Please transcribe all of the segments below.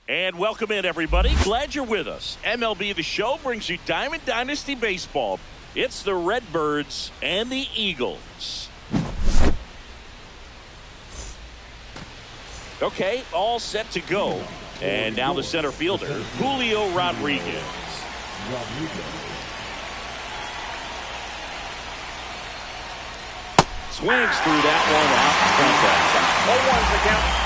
And welcome in, everybody. Glad you're with us. MLB The Show brings you Diamond Dynasty Baseball. It's the Redbirds and the Eagles. Okay, all set to go. And now the center fielder, Julio Rodriguez. Swings through that one out in front that time. 0-1's the count.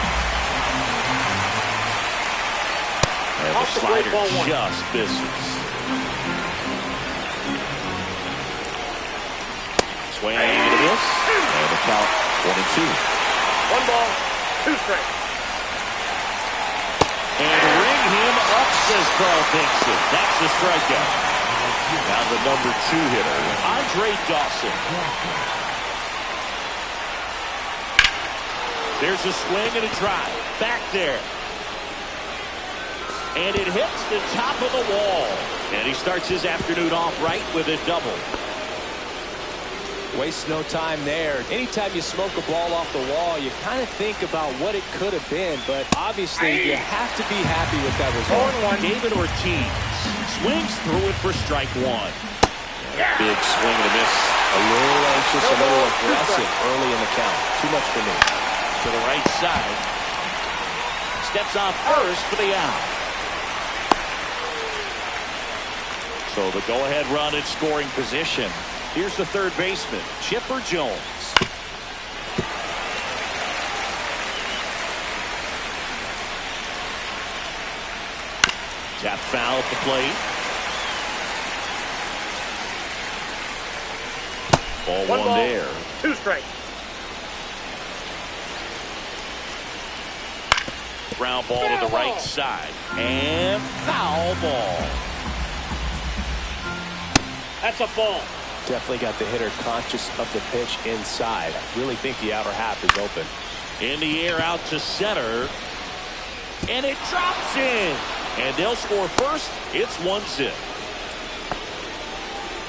And the slider just misses. Swing and a miss. And the count 1-2. 1 ball, 2 strikes. And ring him up, says Carl Dixon. That's the strikeout. Now the number 2 hitter, Andre Dawson. There's a swing and a drive. Back there. And it hits the top of the wall. And he starts his afternoon off right with a double. Waste no time there. Anytime you smoke a ball off the wall, you kind of think about what it could have been, but obviously you have to be happy with that result. 0-1. David Ortiz swings through it for strike 1. Big swing and a miss. A little anxious, a little aggressive early in the count. Too much for me. To the right side. Steps on first for the out. So the go-ahead run in scoring position. Here's the third baseman, Chipper Jones. Tap foul at the plate. Ball 1 ball, there. 2 strikes. Ground ball to the right side. And foul ball. That's a ball. Definitely got the hitter conscious of the pitch inside. I really think the outer half is open. In the air out to center. And it drops in. And they'll score first. It's 1-0.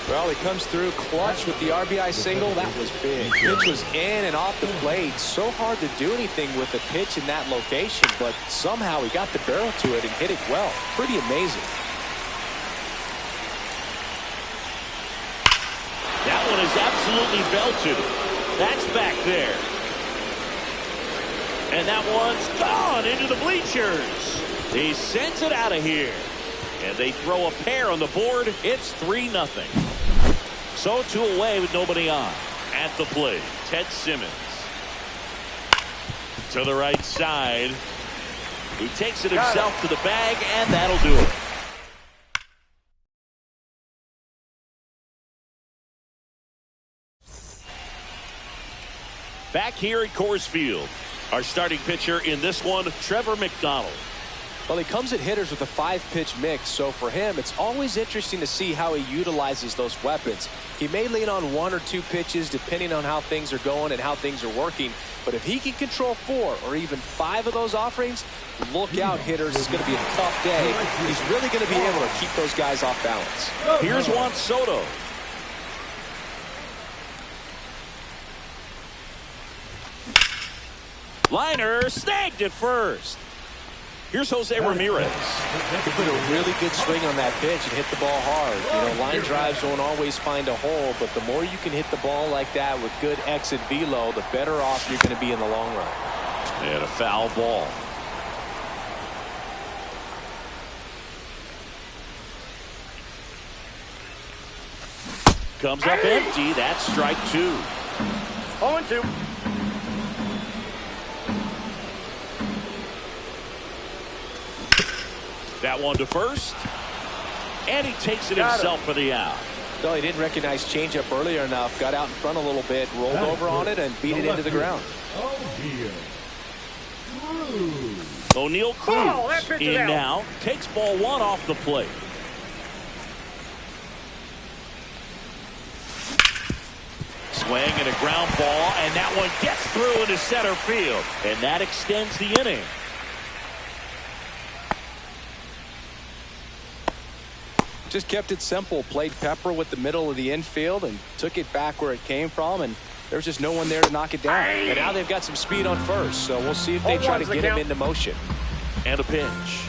Well, he comes through clutch with the RBI single. That was big. Pitch was in and off the plate. So hard to do anything with the pitch in that location, but somehow he got the barrel to it and hit it well. Pretty amazing. That one is absolutely belted. That's back there. And that one's gone into the bleachers. He sends it out of here. And they throw a pair on the board. It's 3-0. So 2 away with nobody on. At the plate, Ted Simmons. To the right side. He takes it himself to the bag, and that'll do it. Back here at Coors Field, our starting pitcher in this one, Trevor McDonald. Well, he comes at hitters with a 5-pitch mix, so for him, it's always interesting to see how he utilizes those weapons. He may lean on 1 or 2 pitches depending on how things are going and how things are working, but if he can control 4 or even 5 of those offerings, look out, hitters. It's going to be a tough day. He's really going to be able to keep those guys off balance. Here's Juan Soto. Liner snagged at first. Here's Jose Ramirez. He put a really good swing on that pitch and hit the ball hard. You know, line drives won't always find a hole, but the more you can hit the ball like that with good exit velo, the better off you're going to be in the long run. And a foul ball. Comes up empty. That's strike 2. 0-2. That one to first. And he takes it himself for the out. No, he didn't recognize changeup earlier enough. Got out in front a little bit, rolled over on it, and beat it into the ground. O'Neal Cruz in now. Takes ball 1 off the plate. Swing and a ground ball, and that one gets through into center field. And that extends the inning. Just kept it simple. Played pepper with the middle of the infield and took it back where it came from, and there's just no one there to knock it down. And now they've got some speed on first, so we'll see if they try to get him into motion. And a pitch.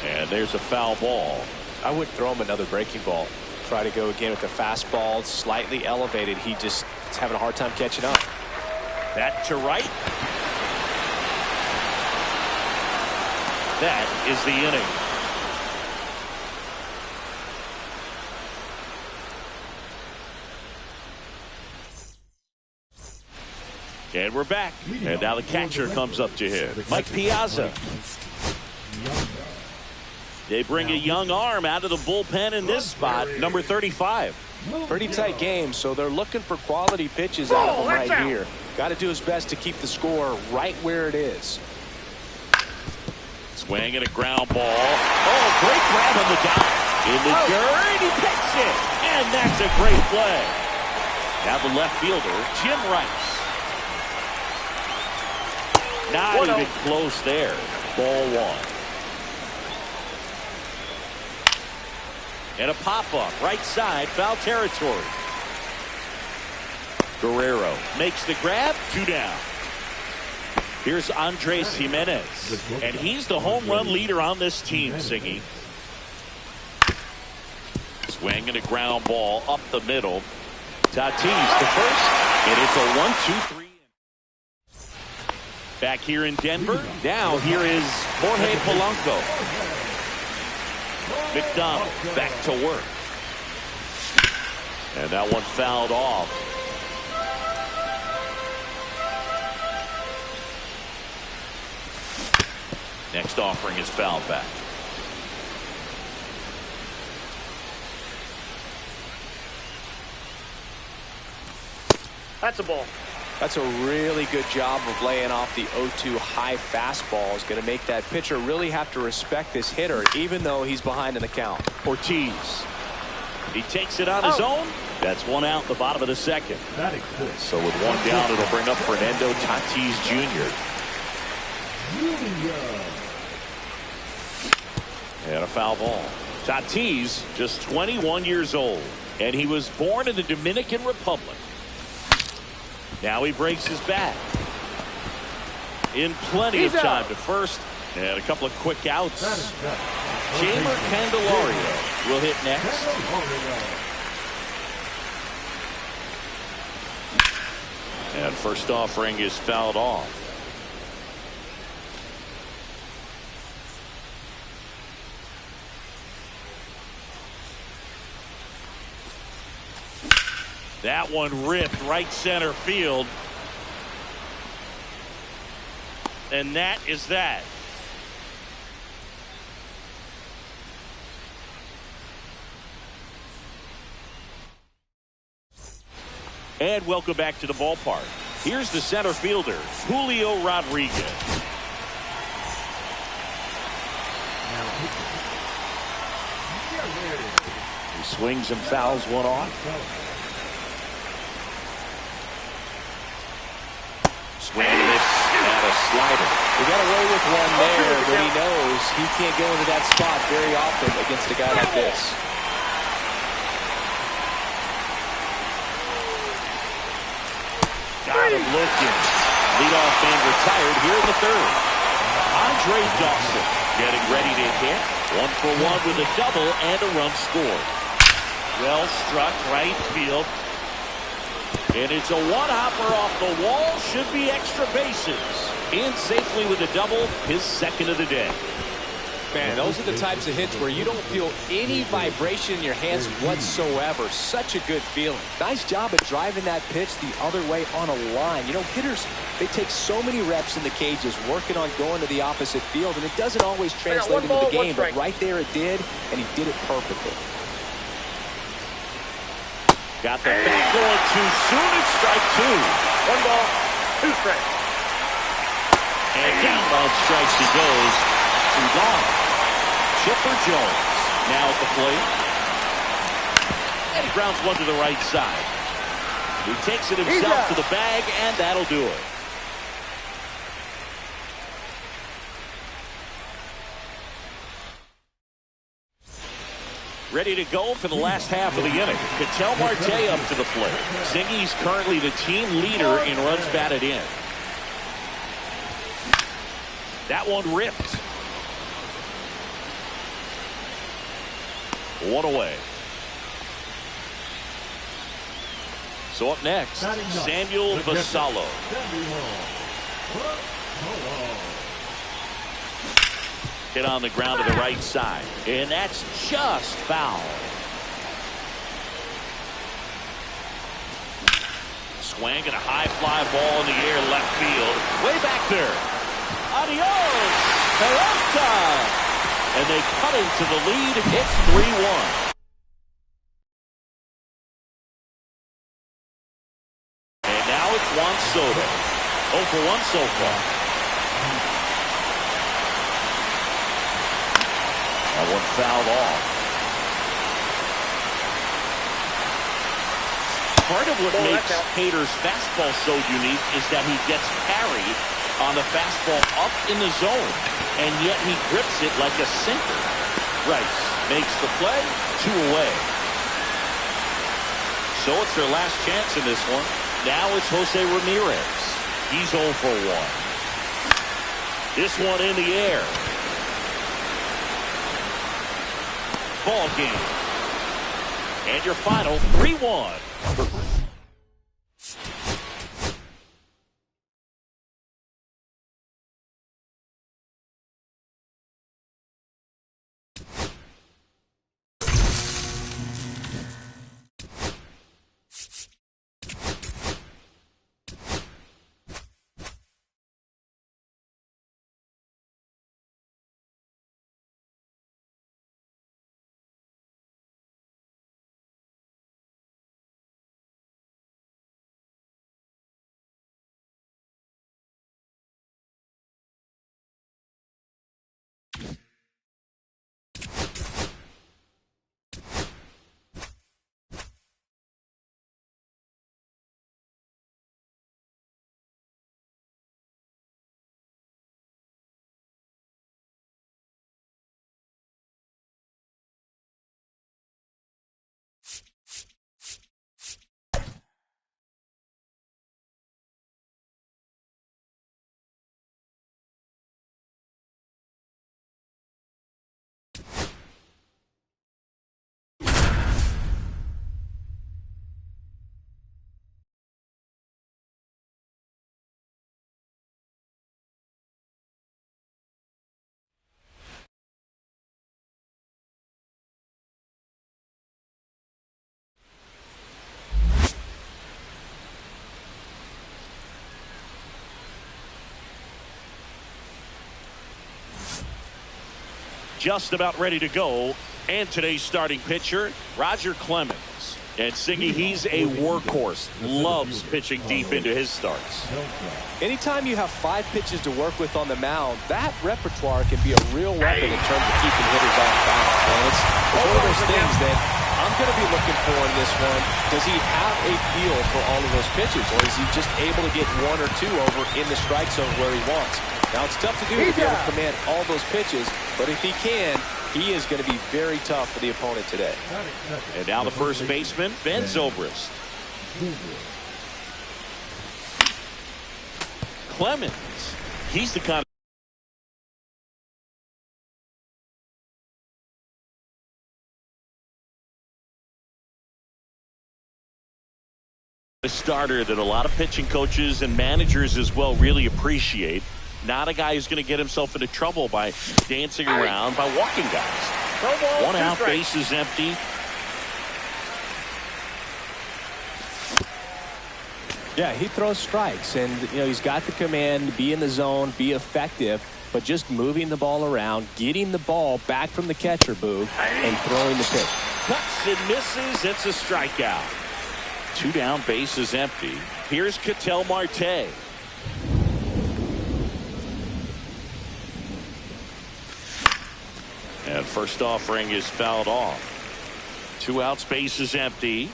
And there's a foul ball. I wouldn't throw him another breaking ball. Try to go again with the fastball, slightly elevated. He just is having a hard time catching up. That to right. That is the inning. And we're back. And now the catcher comes up to him. Mike Piazza. They bring a young arm out of the bullpen in this spot, number 35. Pretty tight game, so they're looking for quality pitches out of him right here. Got to do his best to keep the score right where it is. Swing and a ground ball. Oh, great grab on the dive. In the dirt, he picks it. And that's a great play. Now the left fielder, Jim Rice. Not even close there. Ball one. And a pop-up, right side, foul territory. Guerrero makes the grab, 2 down. Here's Andres Jimenez, and he's the home run leader on this team, Singy. Swing and a ground ball up the middle. Tatis to first, and it's a 1-2-3. Back here in Denver, now here is Jorge Polanco. McDonald back to work. And that one fouled off. Next offering is fouled back. That's a ball. That's a really good job of laying off the 0-2 high fastball. Is going to make that pitcher really have to respect this hitter, even though he's behind in the count. Ortiz. He takes it on his own. That's one out in the bottom of the second. So with one down, it'll bring up Fernando Tatis Jr. And a foul ball. Tatis, just 21 years old, and he was born in the Dominican Republic. Now he breaks his bat. In plenty of time to first. And a couple of quick outs. Jamer Candelario will hit next. And first offering is fouled off. That one ripped right center field. And that is that. And welcome back to the ballpark. Here's the center fielder, Julio Rodriguez. He swings and fouls one off. Swing and miss at a slider. He got away with one there, but he knows he can't go into that spot very often against a guy like this. Got him looking. Leadoff man retired here in the third. Andre Dawson getting ready to hit. 1 for 1 with a double and a run scored. Well struck right field. And it's a one-hopper off the wall. Should be extra bases. In safely with a double, his second of the day. Man, those are the types of hits where you don't feel any vibration in your hands whatsoever. Such a good feeling. Nice job at driving that pitch the other way on a line. You know, hitters, they take so many reps in the cages working on going to the opposite field, and it doesn't always translate into the game, but right there it did, and he did it perfectly. Got the back going too soon. It's strike 2. 1 ball, 2 strikes. And down on strikes he goes. 2 gone. Chipper Jones now at the plate. And he grounds one to the right side. He takes it himself to the bag, and that'll do it. Ready to go for the last half of the inning. Ketel Marte up to the plate. Zingy's currently the team leader in runs batted in. That one ripped. One away. So up next, Samuel Vassallo. Hit on the ground to the right side, and that's just foul. Swing and a high fly ball in the air left field. Way back there. Adios, Peralta. And they cut into the lead. It's 3-1. And now it's Juan Soto. 0 for 1 so far. That one fouled off. Part of what makes Hader's fastball so unique is that he gets carried on the fastball up in the zone, and yet he grips it like a sinker. Rice makes the play, 2 away. So it's their last chance in this one. Now it's Jose Ramirez. He's 0 for 1. This one in the air. Ball game. And your final 3-1. Just about ready to go. And today's starting pitcher, Roger Clemens. And Siggy, he's a workhorse. Loves pitching deep into his starts. Anytime you have 5 pitches to work with on the mound, that repertoire can be a real weapon in terms of keeping hitters off balance. And it's one of those things that I'm going to be looking for in this one. Does he have a feel for all of those pitches, or is he just able to get 1 or 2 over in the strike zone where he wants? Now, it's tough to do to be able to command all those pitches, but if he can, he is going to be very tough for the opponent today. And now the first baseman, Ben Zobrist. Clemens, he's the kind of starter that a lot of pitching coaches and managers as well really appreciate. Not a guy who's going to get himself into trouble by dancing around, by walking guys. 1 out, base is empty. Yeah, he throws strikes, and he's got the command to be in the zone, be effective, but just moving the ball around, getting the ball back from the catcher booth, and throwing the pitch. Cuts and misses. It's a strikeout. 2 down, base is empty. Here's Ketel Marte. And first offering is fouled off. 2 outs, base is empty.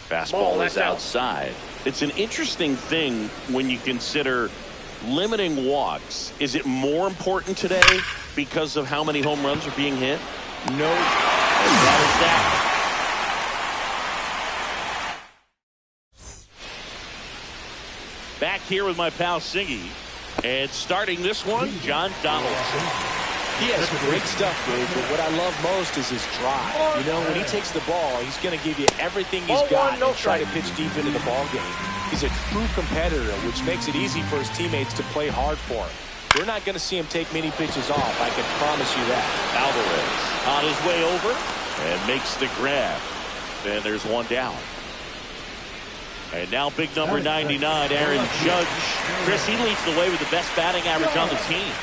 Fastball is outside. It's an interesting thing when you consider limiting walks. Is it more important today because of how many home runs are being hit? No. And that is that. Back here with my pal Siggy. And starting this one, John Donaldson. He has great stuff, Gabe, but what I love most is his drive. You know, when he takes the ball, he's going to give you everything he's got and try to pitch deep into the ball game. He's a true competitor, which makes it easy for his teammates to play hard for him. We're not going to see him take many pitches off, I can promise you that. Alvarez on his way over and makes the grab. And there's one down. And now big number 99, Aaron Judge. Chris, he leads the way with the best batting average on the team.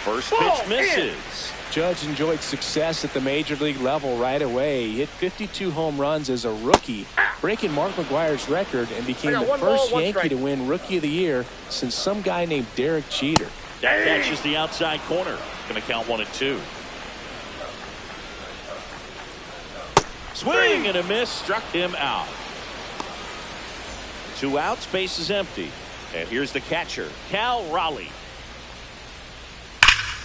First pitch misses. Judge enjoyed success at the major league level right away. He hit 52 home runs as a rookie, breaking Mark McGwire's record, and became the first Yankee to win Rookie of the Year since some guy named Derek Jeter. That catches the outside corner. Going to count 1-2. Swing and a miss, struck him out. 2 outs, base is empty. And here's the catcher, Cal Raleigh.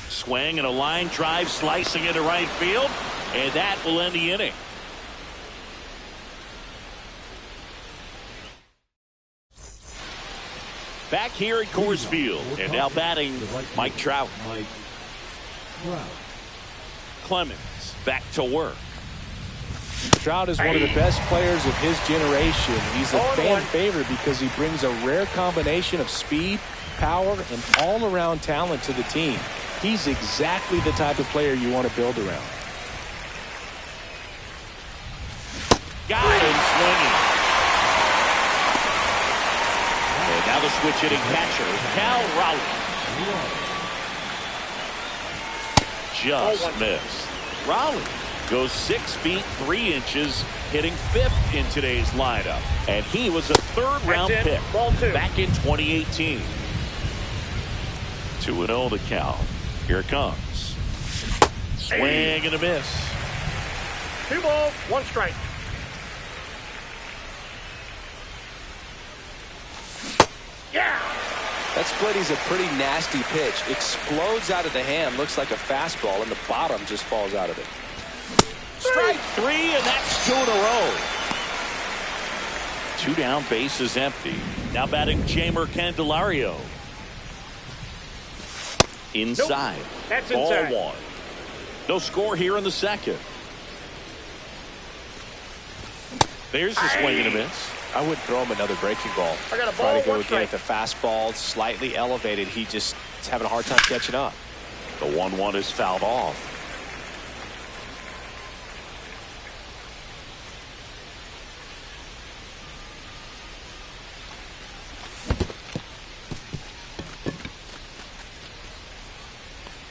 Swing and a line drive slicing into right field, and that will end the inning. Back here at Coors Field, and now batting Mike Trout. Clemens back to work. Trout is one of the best players of his generation. He's a fan favorite because he brings a rare combination of speed, power, and all-around talent to the team. He's exactly the type of player you want to build around. Got him swinging. And now the switch hitting catcher, Cal Raleigh. Just missed. Raleigh goes 6 feet 3 inches, hitting 5th in today's lineup. And he was a 3rd-round pick back in 2018. 2-0 the count. Here it comes. Swing and a miss. 2 balls, 1 strike. Yeah! That split is a pretty nasty pitch. Explodes out of the hand, looks like a fastball, and the bottom just falls out of it. Strike 3, and that's 2 in a row. 2 down, base is empty. Now batting Jamer Candelario. Inside. Nope. That's Ball inside. 1. No score here in the 2nd. There's the swing and a miss. I wouldn't throw him another breaking ball. I got a ball, try to go 1 again strike. at the fastball, slightly elevated. He just is having a hard time catching up. The 1-1 is fouled off.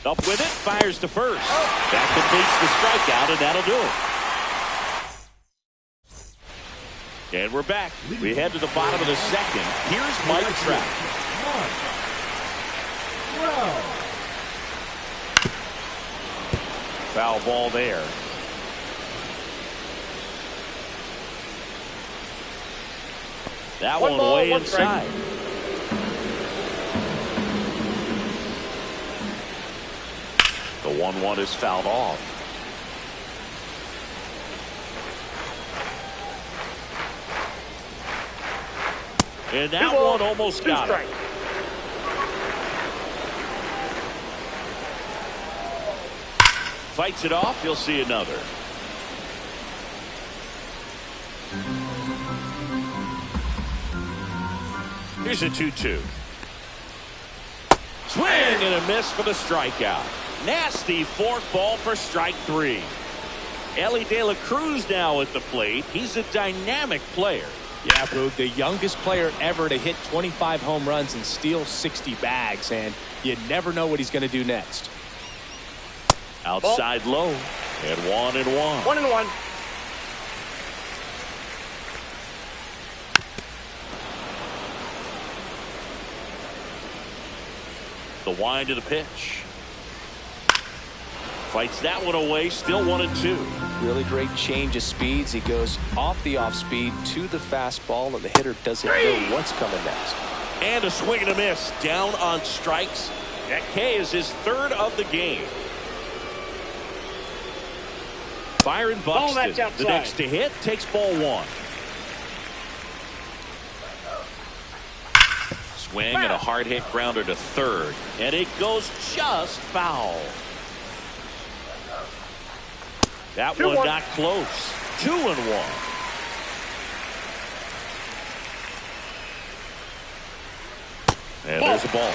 Up with it, fires to first. That completes the strikeout, and that'll do it. And we're back. We head to the bottom of the 2nd. Here's Mike Trout. Foul ball there. That one way inside. The 1-1 is fouled off. And that one almost got it. Fights it off. You'll see another. Here's a 2-2. Swing and a miss for the strikeout. Nasty forkball for strike 3. Ellie De La Cruz now at the plate. He's a dynamic player. Yeah, Boog, the youngest player ever to hit 25 home runs and steal 60 bags, and you never know what he's going to do next. Outside low, and 1-1. 1-1. The wind of the pitch. Fights that one away, still 1-2. Really great change of speeds. He goes off the off speed to the fastball, and the hitter doesn't know what's coming next. And a swing and a miss. Down on strikes. That K is his 3rd of the game. Byron Buxton, the next to hit, takes ball 1. Swing and a hard hit grounder to third, and it goes just foul. That one not close. 2-1. And there's a ball.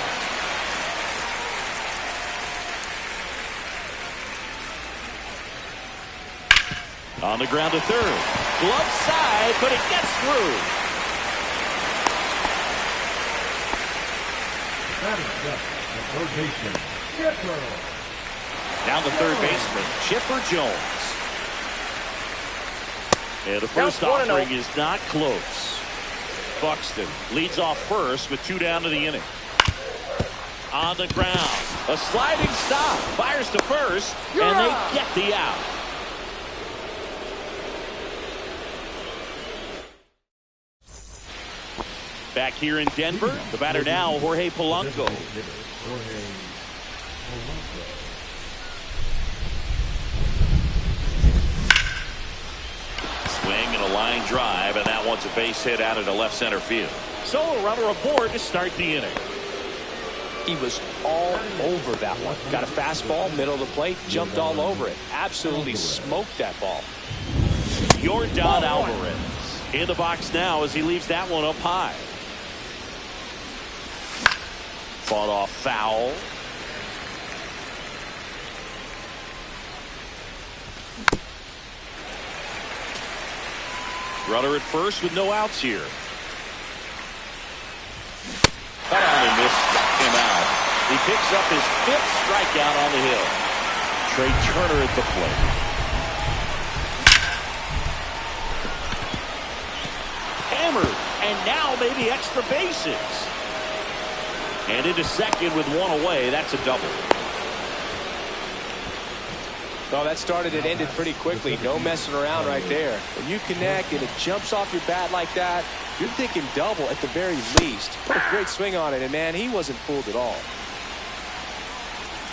On the ground to third. Glove side, but it gets through. Now the third baseman, Chipper Jones. And the first offering is not close. Buxton leads off first with 2 down to the inning. On the ground, a sliding stop, fires to first, and they get the out. Back here in Denver, the batter now, Jorge Polanco. Swing and a line drive, and that one's a base hit out into left center field. So a runner aboard to start the inning. He was all over that one. Got a fastball, middle of the plate, jumped all over it. Absolutely smoked that ball. Yordan Alvarez in the box now as he leaves that one up high. Fought off foul. Runner at first with no outs here. Cut on and missed him out. He picks up his 5th strikeout on the hill. Trey Turner at the plate. Hammered, and now maybe extra bases. And into second with 1 away. That's a double. Well, that started and ended pretty quickly. No messing around right there. When you connect and it jumps off your bat like that, you're thinking double at the very least. Put a great swing on it, and man, he wasn't fooled at all.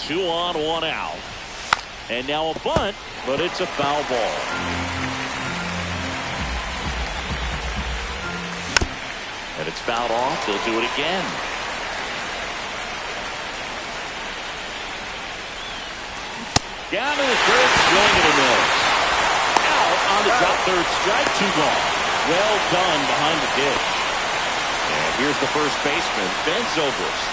2 on, 1 out. And now a bunt, but it's a foul ball. And it's fouled off. They'll do it again. Down to the third, swing and a miss. Out on the drop third strike, 2 gone. Well done behind the dish. And here's the first baseman, Ben Zobrist.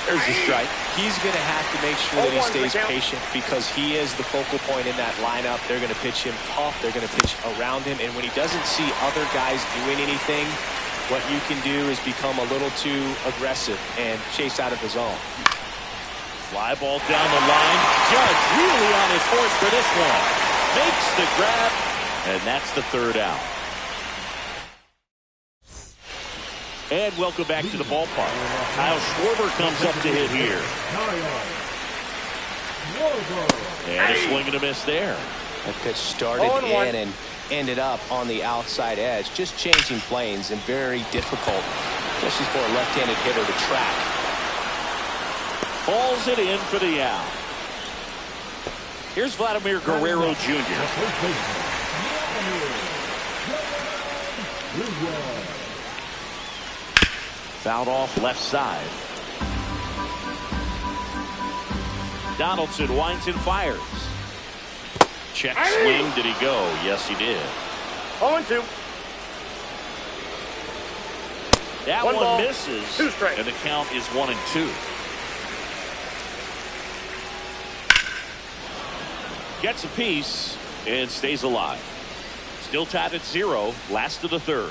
There's the strike. He's going to have to make sure that he stays patient because he is the focal point in that lineup. They're going to pitch him tough. They're going to pitch around him. And when he doesn't see other guys doing anything, what you can do is become a little too aggressive and chase out of the zone. Fly ball down the line. Judge really on his horse for this one. Makes the grab, and that's the 3rd out. And welcome back to the ballpark. Kyle Schwarber comes up to hit here. And a swing and a miss there. That pitch started in and ended up on the outside edge. Just changing planes and very difficult, especially for a left-handed hitter to track. Balls it in for the out. Here's Vladimir Guerrero Jr. Fouled off left side. Donaldson winds and fires. Check swing. Did he go? Yes, he did. 0-2. That one misses. 2 strikes. And the count is 1-2. Gets a piece and stays alive. Still tied at 0. Last of the 3rd.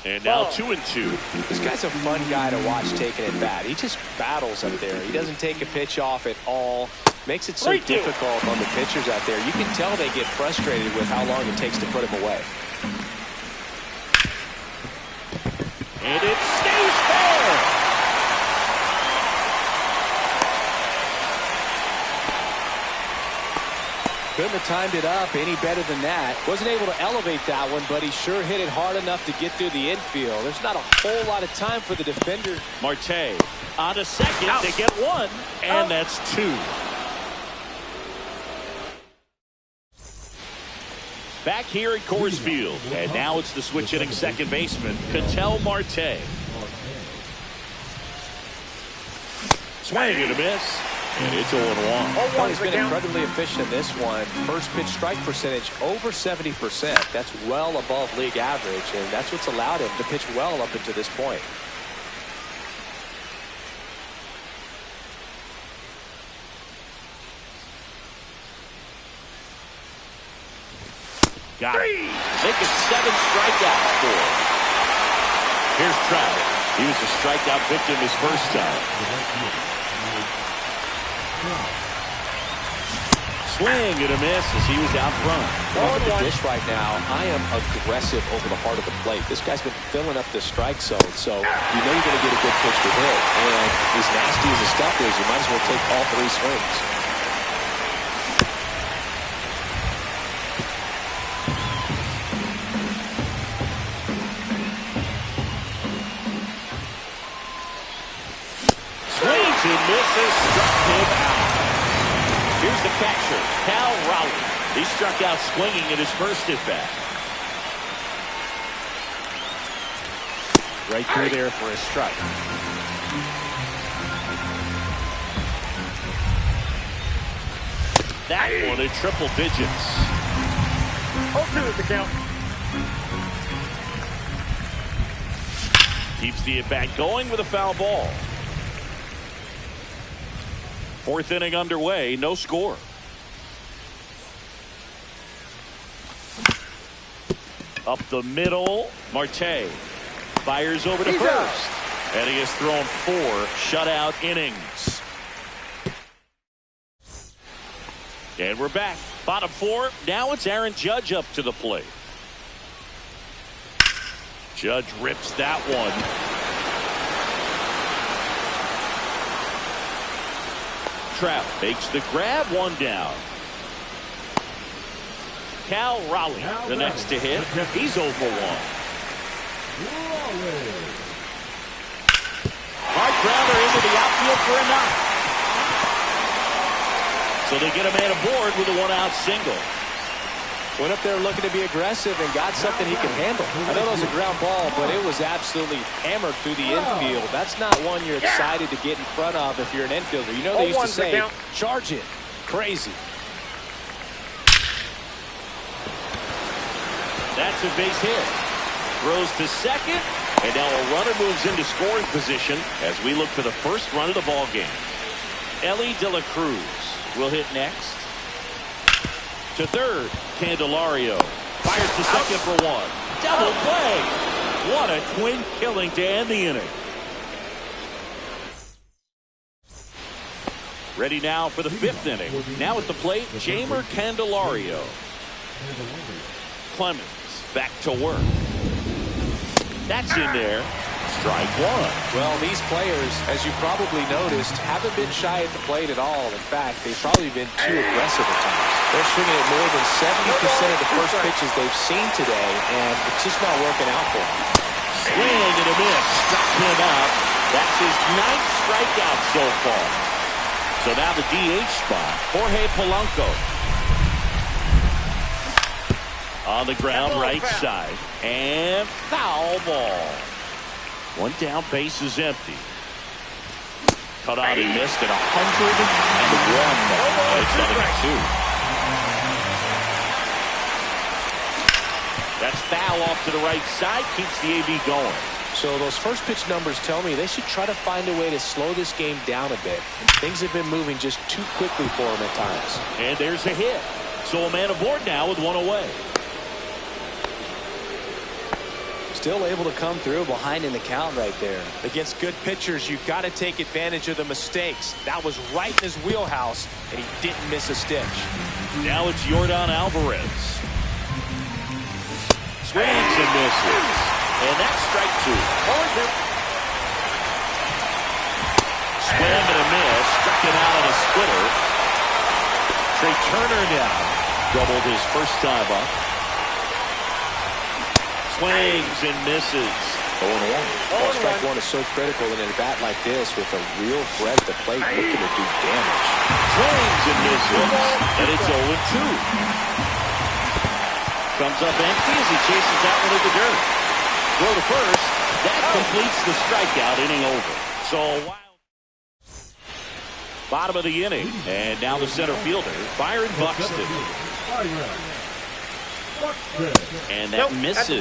And now 2-2. This guy's a fun guy to watch taking at bat. He just battles up there. He doesn't take a pitch off at all. Makes it so difficult on the pitchers out there. You can tell they get frustrated with how long it takes to put him away. And it stays fair. Couldn't have timed it up any better than that. Wasn't able to elevate that one, but he sure hit it hard enough to get through the infield. There's not a whole lot of time for the defender. Marte on a second. They get 1, and that's 2. Back here at Coors Field. And now it's the switch hitting second baseman, Ketel Marte. Swing and a miss. And it's 0-1. Well, he's been incredibly efficient in this one. First pitch strike percentage over 70%. That's well above league average, and that's what's allowed him to pitch well up until this point. Got it. Making 7 strikeouts for him. Here's Trout. He was a strikeout victim his first time. Swing and a miss as he was out front. Look at the dish right now. I am aggressive over the heart of the plate. This guy's been filling up the strike zone, so you know you're going to get a good pitch to hit. And as nasty as the stuff is, you might as well take all 3 swings. Swings and misses, struck him out. Here's the catcher, Cal Raleigh. He struck out swinging in his first at-bat. Right through there for a strike. That one in triple digits. 0-2 is the count. Keeps the at-bat going with a foul ball. 4th inning underway, no score. Up the middle, Marte fires over to first. And he has thrown 4 shutout innings. And we're back. Bottom 4, now it's Aaron Judge up to the plate. Judge rips that one. Trout makes the grab, 1 down. Cal Raleigh, the next to hit. He's 0 for 1. Hard grounder into the outfield for a knock. So they get a man aboard with a 1-out single. Went up there looking to be aggressive and got something he can handle. I know that was a ground ball, but it was absolutely hammered through the infield. That's not one you're excited to get in front of if you're an infielder. You know they used to say, charge it. Crazy. That's a base hit. Throws to second, and now a runner moves into scoring position as we look for the first run of the ball game. Ellie De La Cruz will hit next. To third, Candelario fires to second for 1. Double play. What a twin killing to end the inning. Ready now for the 5th inning. Now at the plate, Jamer Candelario. Clemens back to work. That's in there. Strike 1. Well, these players, as you probably noticed, haven't been shy at the plate at all. In fact, they've probably been too aggressive at times. They're swinging at more than 70% of the first pitches they've seen today, and it's just not working out for them. Swing and a miss. Struck him out. That's his 9th strikeout so far. So now the DH spot, Jorge Polanco. On the ground, right side. And foul ball. 1 down, base is empty. Cut out, he missed at 101. It's down to 2. That's foul off to the right side, keeps the AB going. So those first pitch numbers tell me they should try to find a way to slow this game down a bit. Things have been moving just too quickly for him at times. And there's a hit. So a man aboard now with 1 away. Still able to come through behind in the count right there. Against good pitchers, you've got to take advantage of the mistakes. That was right in his wheelhouse, and he didn't miss a stitch. Now it's Yordan Alvarez. Swings and misses. And that's strike 2. Swing and a miss. Struck him out on a splitter. Trey Turner now doubled his first time up. Swings and misses. 0-1. Well, strike 1 is so critical in a bat like this with a real threat at the plate looking to do damage. Swings and misses. And it's 0-2. Comes up empty as he chases that one to the dirt. Throw to first. That completes the strikeout, inning over. So, wow. Bottom of the inning. And now the center fielder, Byron Buxton. And that misses.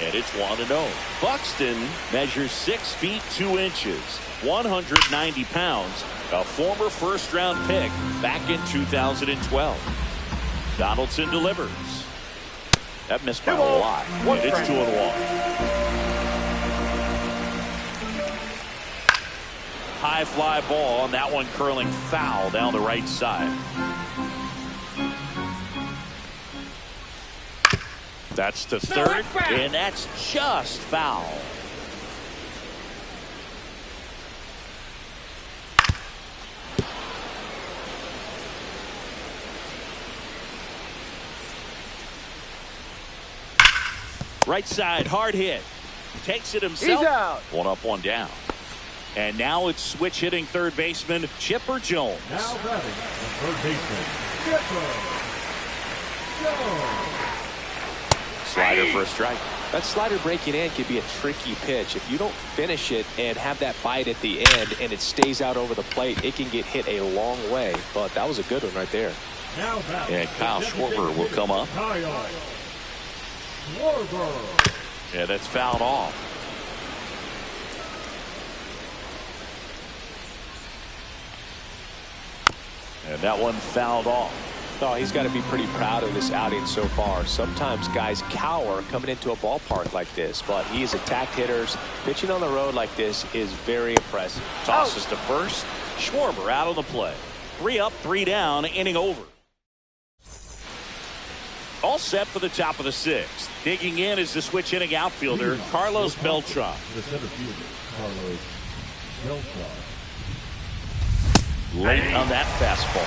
And it's 1-0. Buxton measures 6 feet 2 inches, 190 pounds, a former first-round pick back in 2012. Donaldson delivers. That missed by a lot. And it's 2-1. High fly ball, and that one curling foul down the right side. That's to third, and that's just foul. Right side, hard hit. Takes it himself. He's out. 1 up, 1 down. And now it's switch hitting third baseman Chipper Jones. Now batting the third baseman, Chipper Jones. Slider for a strike. That slider breaking in can be a tricky pitch. If you don't finish it and have that bite at the end and it stays out over the plate, it can get hit a long way. But that was a good one right there. Now batting And Kyle Schwarber will come up. Kyle Schwarber. Yeah, that's fouled off. And that one fouled off. Oh, he's got to be pretty proud of this outing so far. Sometimes guys cower coming into a ballpark like this, but he has attacked hitters. Pitching on the road like this is very impressive. Tosses to first. Schwarber out on the play. 3 up, 3 down, inning over. All set for the top of the 6th. Digging in is the switch hitting outfielder, Carlos Beltran. The center fielder, Carlos Beltran. Late on that fastball.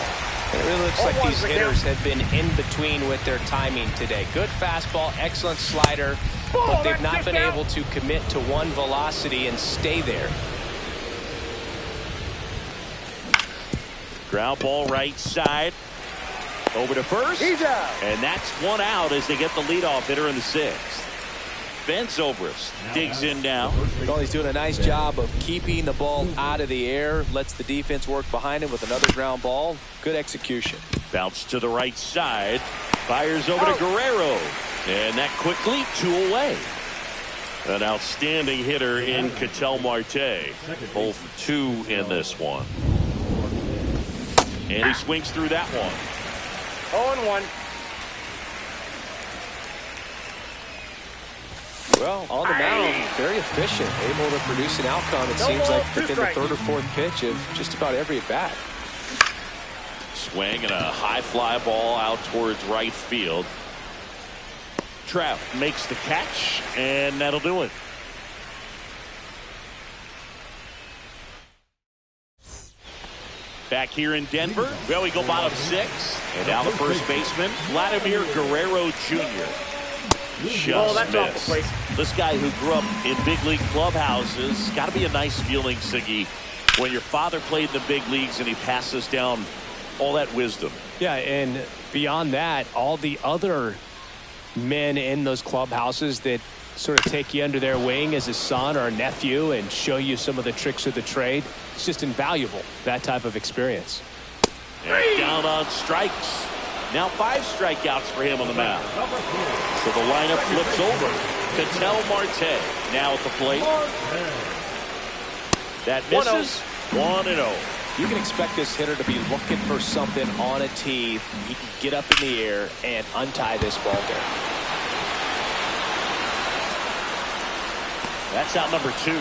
It really looks like these hitters have been in between with their timing today. Good fastball, excellent slider, but they've not been able to commit to one velocity and stay there. Ground ball right side. Over to first. He's out. And that's 1 out as they get the leadoff hitter in the 6th. Ben Zobrist digs in now. Well, he's doing a nice job of keeping the ball out of the air. Lets the defense work behind him with another ground ball. Good execution. Bounce to the right side. Fires over to Guerrero. And that quickly 2 away. An outstanding hitter in Ketel Marte. Both 2 in this one. And he swings through that one. 0-1. Well, on the mound, very efficient, able to produce an outcome, it seems like, within the 3rd or 4th pitch of just about every at-bat. Swing and a high fly ball out towards right field. Trout makes the catch, and that'll do it. Back here in Denver, well, we go bottom 6. And now the first baseman, Vladimir Guerrero Jr. Just that's off the missed. plate. This guy who grew up in big league clubhouses, got to be a nice feeling, Siggy, when your father played in the big leagues and he passes down all that wisdom. Yeah, and beyond that, all the other men in those clubhouses that sort of take you under their wing as a son or a nephew and show you some of the tricks of the trade. It's just invaluable, that type of experience. And down on strikes. Now 5 strikeouts for him on the mound. So the lineup flips over. Ketel Marte now at the plate. That misses. 1-0. You can expect this hitter to be looking for something on a tee. He can get up in the air and untie this ball game. That's out number 2.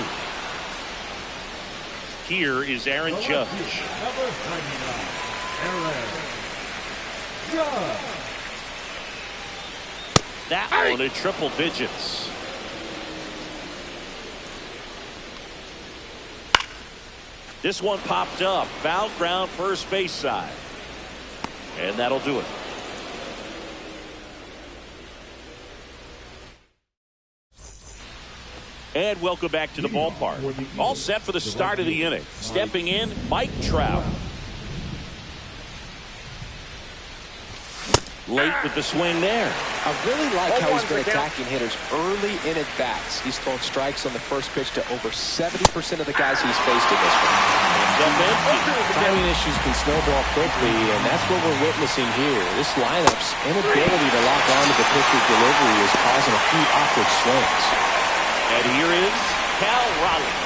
Here is Aaron Judge. Number 99, Aaron Judge. That one in triple digits. This one popped up. Foul ground first base side. And that'll do it. And welcome back to the ballpark. All set for the start of the inning. Stepping in, Mike Trout. late with the swing there. I really like how he's been 0-1 attacking hitters early in at-bats. He's thrown strikes on the first pitch to over 70% of the guys he's faced in this one. Timing issues can snowball quickly, and that's what we're witnessing here. This lineup's inability to lock onto the pitcher's delivery is causing a few awkward swings. And here is Cal Raleigh.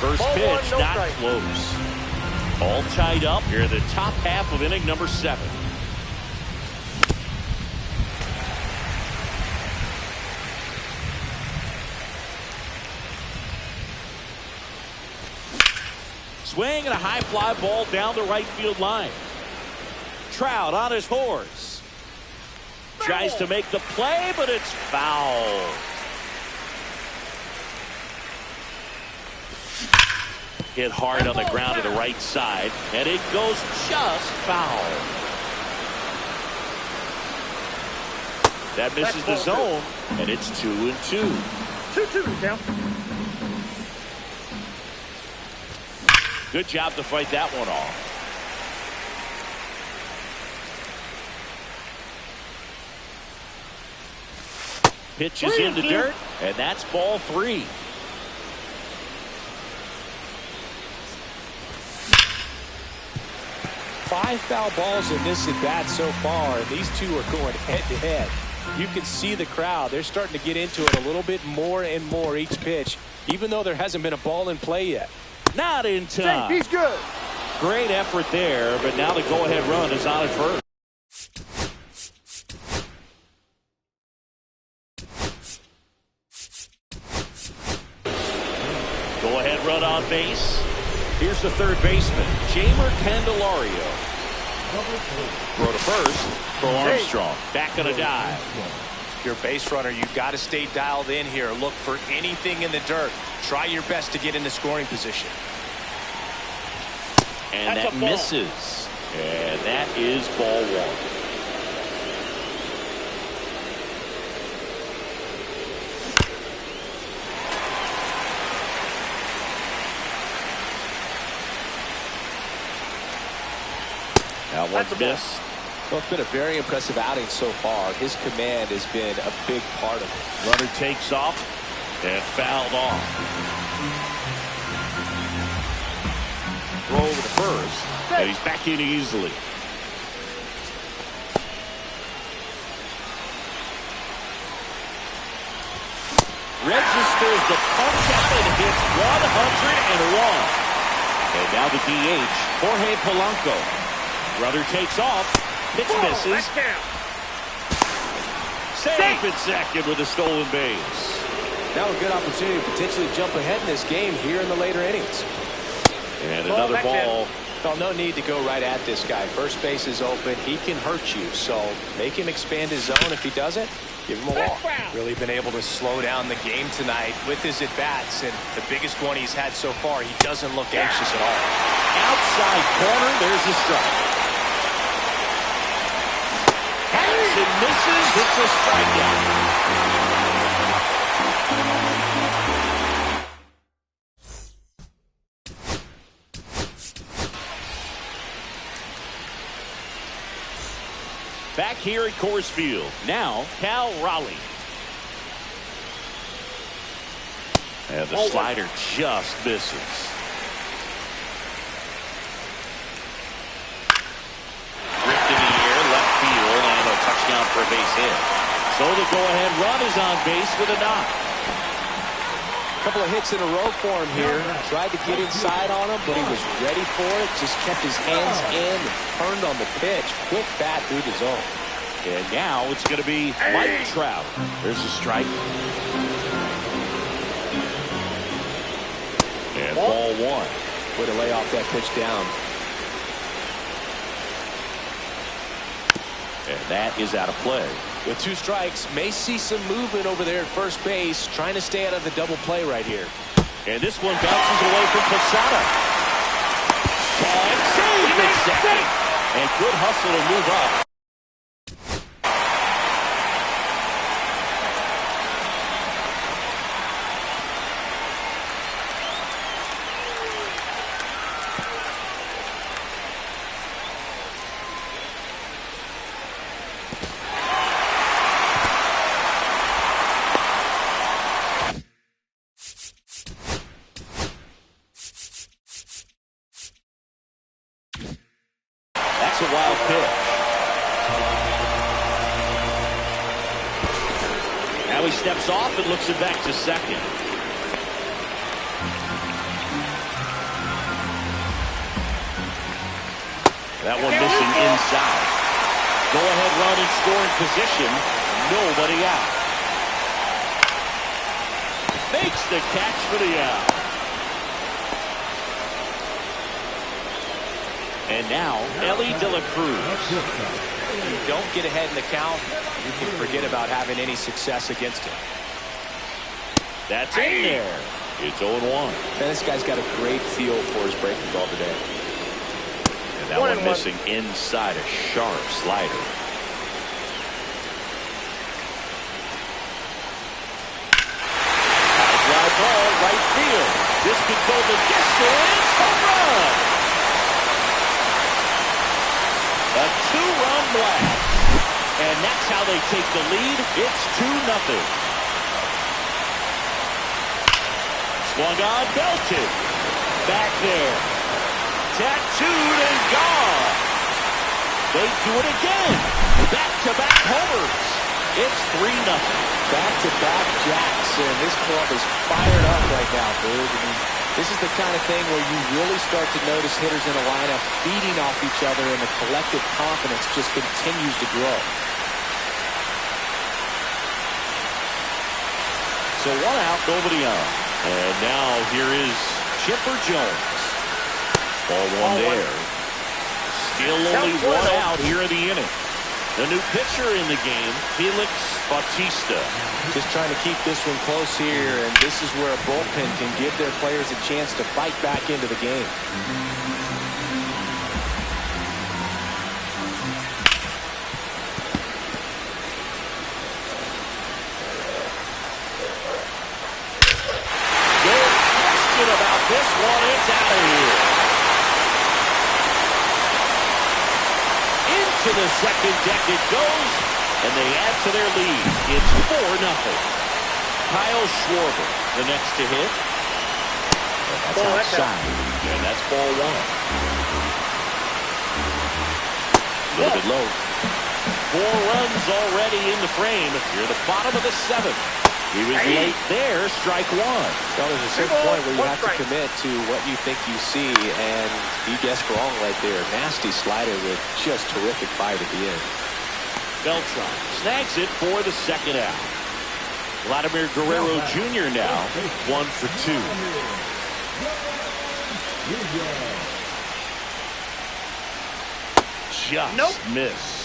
First pitch, not close. All tied up here in the top half of inning number 7. Swing and a high fly ball down the right field line. Trout on his horse. Tries to make the play, but it's foul. Hit hard on the ground to the right side, and it goes just foul. That misses the zone, and it's 2-2. 2-2 count. Good job to fight that one off. Pitches in the dirt, and that's ball 3. Five foul balls in this at-bat so far, and these two are going head-to-head. You can see the crowd. They're starting to get into it a little bit more and more each pitch, even though there hasn't been a ball in play yet. Not in time. He's good. Great effort there, but now the go-ahead run is on at first. Go-ahead run on base. Here's the third baseman, Jamer Candelario. Throw to first for Armstrong. Back on a dive. If you're a base runner, you've got to stay dialed in here. Look for anything in the dirt. Try your best to get into scoring position. And that misses. And that is ball 1. That one's missed. Well, it's been a very impressive outing so far. His command has been a big part of it. Runner takes off and fouled off. Throw over to first, and he's back in easily. Registers the punch out and hits 101. And now the DH, Jorge Polanco. Runner takes off. Pitch misses. Safe at second with a stolen base. Now a good opportunity to potentially jump ahead in this game here in the later innings. And another ball. Well, no need to go right at this guy. First base is open. He can hurt you. So make him expand his zone. If he doesn't, give him a walk. Really been able to slow down the game tonight with his at-bats. And the biggest one he's had so far, he doesn't look anxious at all. Outside corner. There's a strike. And misses. It's a strikeout. Back here at Coors Field. Now Cal Raleigh. And the slider just misses. Touchdown for a base hit. So the go-ahead run is on base with a knock. A couple of hits in a row for him here. Tried to get inside on him, but he was ready for it. Just kept his hands in and turned on the pitch. Quick bat through the zone. And now it's going to be Mike Trout. There's a strike. And ball 1. Way to lay off that pitch down. And that is out of play. With 2 strikes, may see some movement over there at first base, trying to stay out of the double play right here. And this one bounces away from Posada. And saved at second. And good hustle to move up. steps off and looks it back to second. That one missing inside. Go-ahead run in scoring position. Nobody out. Makes the catch for the out. And now, Ellie De La Cruz. You don't get ahead in the count, you can forget about having any success against him. That's in there. It's 0-1. Man, this guy's got a great feel for his breaking ball today. And that one missing inside, a sharp slider. High fly ball, right field. This could go the distance. Home run. A two-run blast. And that's how they take the lead. It's 2-0. Swung on, belted. Back there. Tattooed and gone. They do it again. Back-to-back homers. It's 3-0. Back-to-back jacks, and this club is fired up right now, dude. I mean, this is the kind of thing where you really start to notice hitters in a lineup feeding off each other, and the collective confidence just continues to grow. So 1 out, nobody on. And now here is Chipper Jones. Ball one there. Still only 1 out here in the inning. The new pitcher in the game, Felix Bautista. Just trying to keep this one close here, and this is where a bullpen can give their players a chance to fight back into the game. No question about this one. It's out of here. To the second deck it goes, and they add to their lead. It's 4-0. Kyle Schwarber, the next to hit. And that's outside. And that's ball 1. A little bit low. 4 runs already in the frame. You're the bottom of the 7th. He was late there, strike 1. Well, there's a certain point where you have to commit to what you think you see, and he guessed wrong right there. Nasty slider with just terrific bite at the end. Beltran snags it for the second out. Vladimir Guerrero Jr. now 1 for 2. Just missed.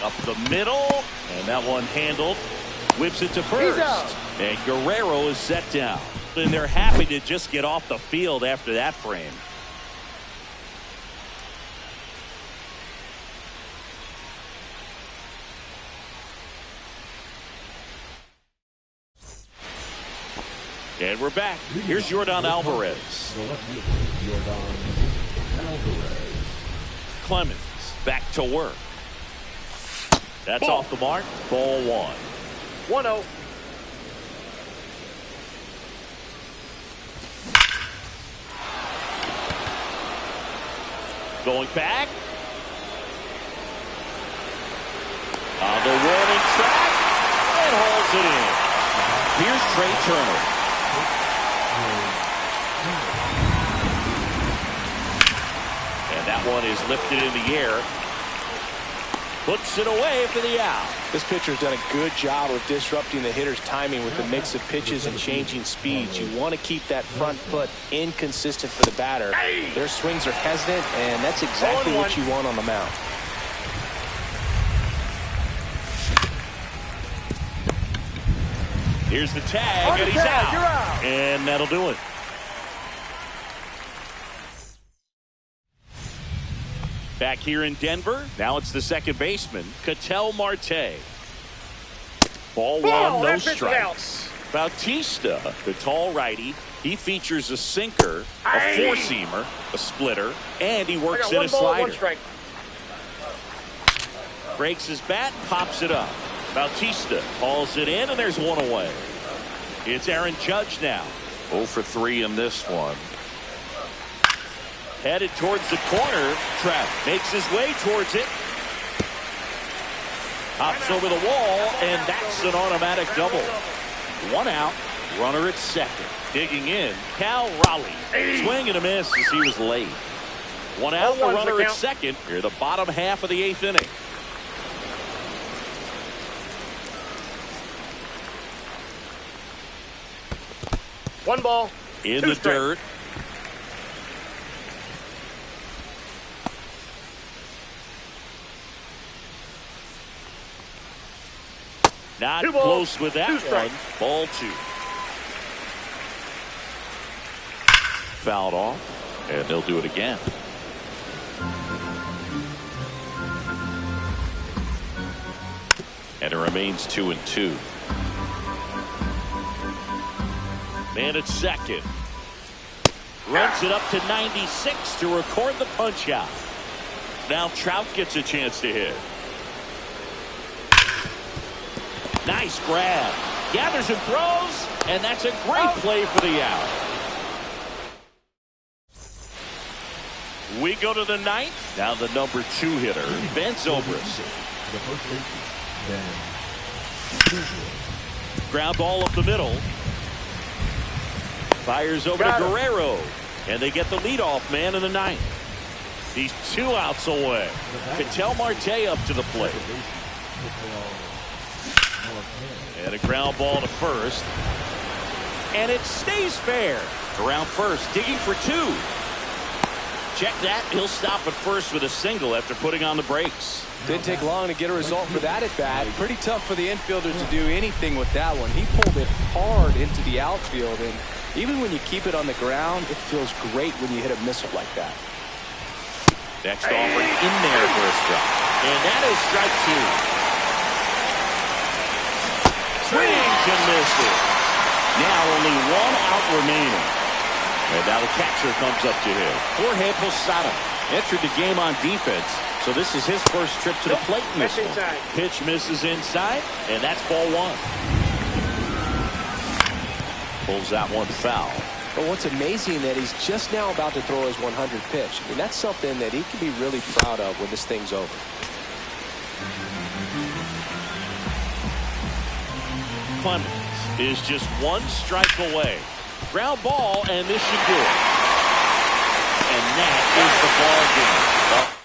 Up the middle, and that one handled. Whips it to first, and Guerrero is set down. And they're happy to just get off the field after that frame. And we're back. Here's Yordan Alvarez. Clemens back to work. That's off the mark. Ball 1. 1-0. Going back. On the warning track. And hauls it in. Here's Trey Turner. And that one is lifted in the air. Puts it away for the out. This pitcher's done a good job of disrupting the hitter's timing with the mix of pitches and changing speeds. You want to keep that front foot inconsistent for the batter. Their swings are hesitant, and that's exactly what you want on the mound. Here's the tag, and he's out. You're out. And that'll do it. Back here in Denver, now it's the second baseman, Ketel Marte. Ball 1, no strikes. Bautista, the tall righty, he features a sinker, a four-seamer, a splitter, and he works in a slider. Breaks his bat, pops it up. Bautista hauls it in, and there's one away. It's Aaron Judge now. 0 for 3 in this one. Headed towards the corner. Trout makes his way towards it. Hops over the wall, and that's an automatic double. 1 out, runner at second. Digging in, Cal Raleigh. Swing and a miss as he was late. 1 out, the runner at second. Here, the bottom half of the 8th inning. One ball. In the dirt. Not close with that one. Ball 2. Fouled off, and they'll do it again. And it remains 2-2. Man at second. Runs it up to 96 to record the punch out. Now Trout gets a chance to hit. Nice grab. Gathers and throws, and that's a great play for the out. We go to the 9th. Now the number 2 hitter, Ben Zobrist. Ground ball up the middle. Fires over to Guerrero, and they get the leadoff man in the 9th. He's 2 outs away. Ketel Marte up to the plate. And a ground ball to first. And it stays fair. Around first, digging for 2. Check that. He'll stop at first with a single after putting on the brakes. Didn't take long to get a result for that at bat. Pretty tough for the infielders to do anything with that one. He pulled it hard into the outfield, and even when you keep it on the ground, it feels great when you hit a missile like that. Next offering in there for a strike. And that is strike 2. Swings and misses. Now only 1 out remaining. And now the catcher comes up to him. Jorge Posada entered the game on defense, so this is his first trip to the plate in this one. Pitch misses inside, and that's ball 1. Pulls that one foul. But what's amazing that he's just now about to throw his 100 pitch. And that's something that he can be really proud of when this thing's over. Clemens is just 1 strike away. Ground ball, and this should do it. And that is the ball game.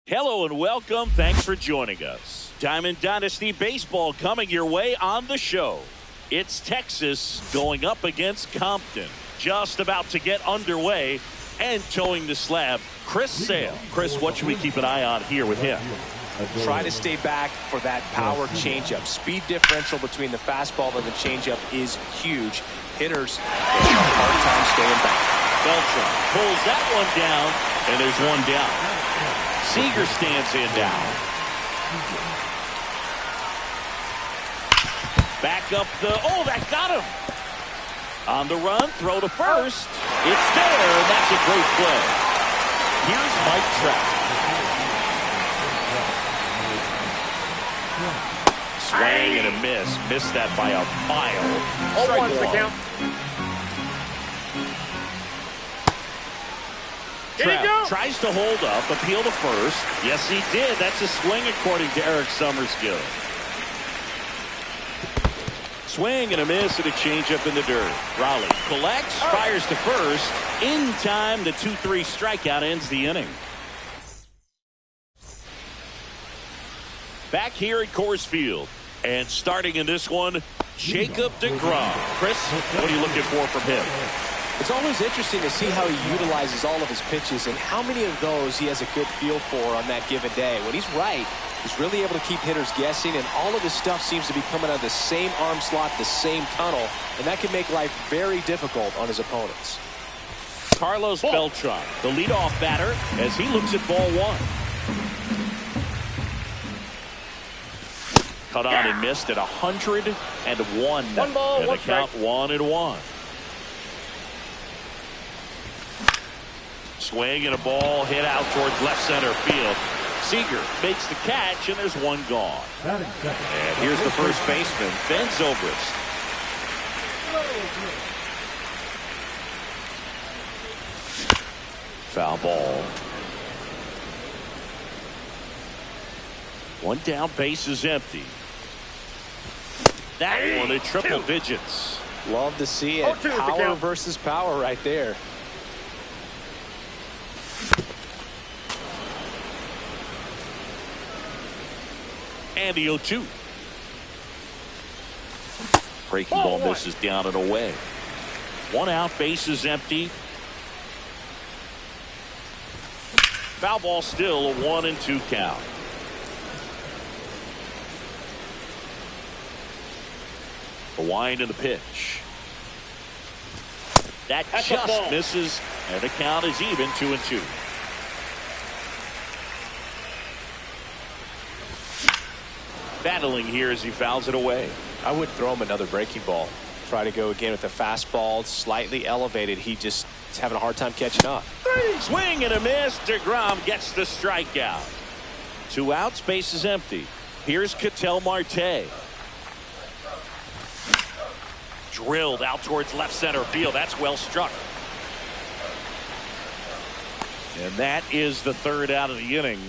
Hello and welcome. Thanks for joining us. Diamond Dynasty Baseball coming your way on the show. It's Texas going up against Compton. Just about to get underway and towing the slab, Chris Sale. Chris, what should we keep an eye on here with him? Try to stay back for that power changeup. Speed differential between the fastball and the changeup is huge. Hitters have a hard time staying back. Beltran pulls that one down, and there's 1 down. Seager stands in now. Back up the, that got him. On the run, throw to first. It's there, and that's a great play. Here's Mike Trout. Swing and a miss. Missed that by a mile. 0-1's the count. Trout tries to hold up, appeal to first. Yes, he did. That's a swing according to Eric Summerskill. Swing and a miss and a changeup in the dirt. Raleigh collects, fires to first. In time, the 2-3 strikeout ends the inning. Back here at Coors Field. And starting in this one, Jacob deGrom. Chris, what are you looking for from him? It's always interesting to see how he utilizes all of his pitches and how many of those he has a good feel for on that given day. When he's right, he's really able to keep hitters guessing, and all of his stuff seems to be coming out of the same arm slot, the same tunnel, and that can make life very difficult on his opponents. Carlos Beltran, the leadoff batter, as he looks at ball one. Cut on and missed at 101. One ball, and one the count strike. 1-1. Swing and a ball hit out towards left center field. Seager makes the catch, and there's one gone. And here's the first baseman, Ben Zobrist. Foul ball. One down, base is empty. That one at triple digits. Love to see it. 0-2 Power versus power right there. And the 0-2. Breaking ball misses down and away. One out, base is empty. Foul ball still, a 1-2 count. The wind and the pitch. That just misses, and the count is even, 2-2. Battling here as he fouls it away. I would throw him another breaking ball. Try to go again with the fastball, slightly elevated. He just is having a hard time catching up. Swing and a miss. deGrom gets the strikeout. 2 outs, base is empty. Here's Ketel Marte. Drilled out towards left center field. That's well struck. And that is the third out of the inning.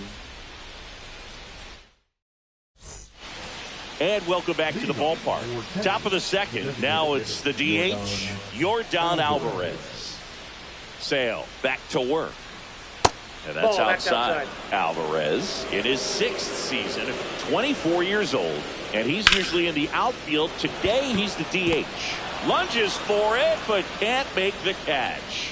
And welcome back to the ballpark. Top of the second. Now it's the DH, Yordan Alvarez. Sale back to work. And that's outside. Alvarez in his 6th season, 24 years old. And he's usually in the outfield. Today he's the DH. Lunges for it, but can't make the catch.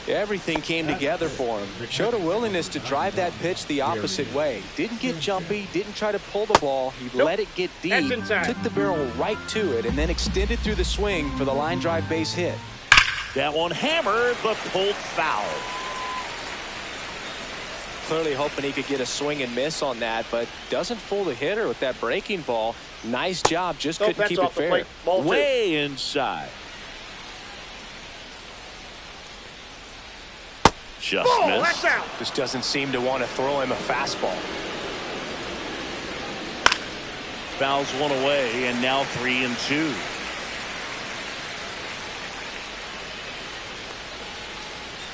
Everything came together for him. Showed a willingness to drive that pitch the opposite way. Didn't get jumpy, didn't try to pull the ball. He let it get deep, took the barrel right to it, and then extended through the swing for the line drive base hit. That one hammered, but pulled foul. Clearly hoping he could get a swing and miss on that, but doesn't fool the hitter with that breaking ball. Nice job, just couldn't keep it fair. Way inside. Just missed. Just doesn't seem to want to throw him a fastball. Fouls one away, and now 3-2.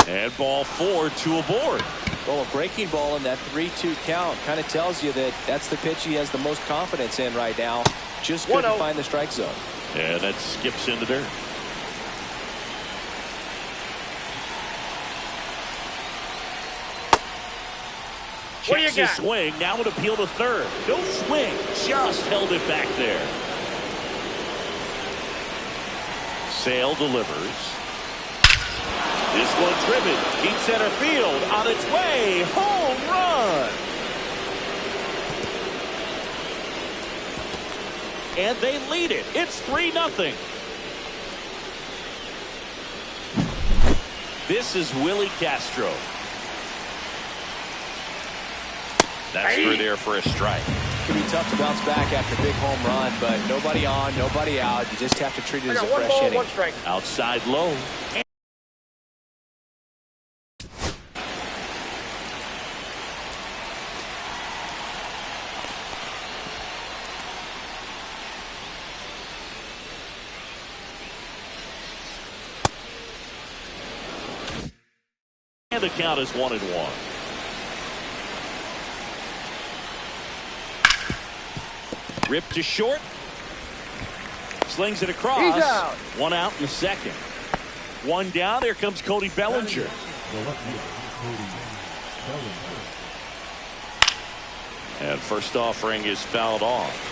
And ball 4, 2 aboard. Well, a breaking ball in that 3-2 count kind of tells you that that's the pitch he has the most confidence in right now. Just couldn't find the strike zone. And that skips into dirt. Checks his swing. Now an appeal to third. No swing. Just held it back there. Sale delivers. This one driven. Deep center field. On its way. Home run. And they lead it. It's 3-0. This is Willie Castro. That's through there for a strike. Can be tough to bounce back after a big home run, but nobody on, nobody out. You just have to treat it as a fresh inning. Outside low. And the count is 1-1. Ripped to short. Slings it across. He's out. 1 out in the second. 1 down. There comes Cody Bellinger. And first offering is fouled off.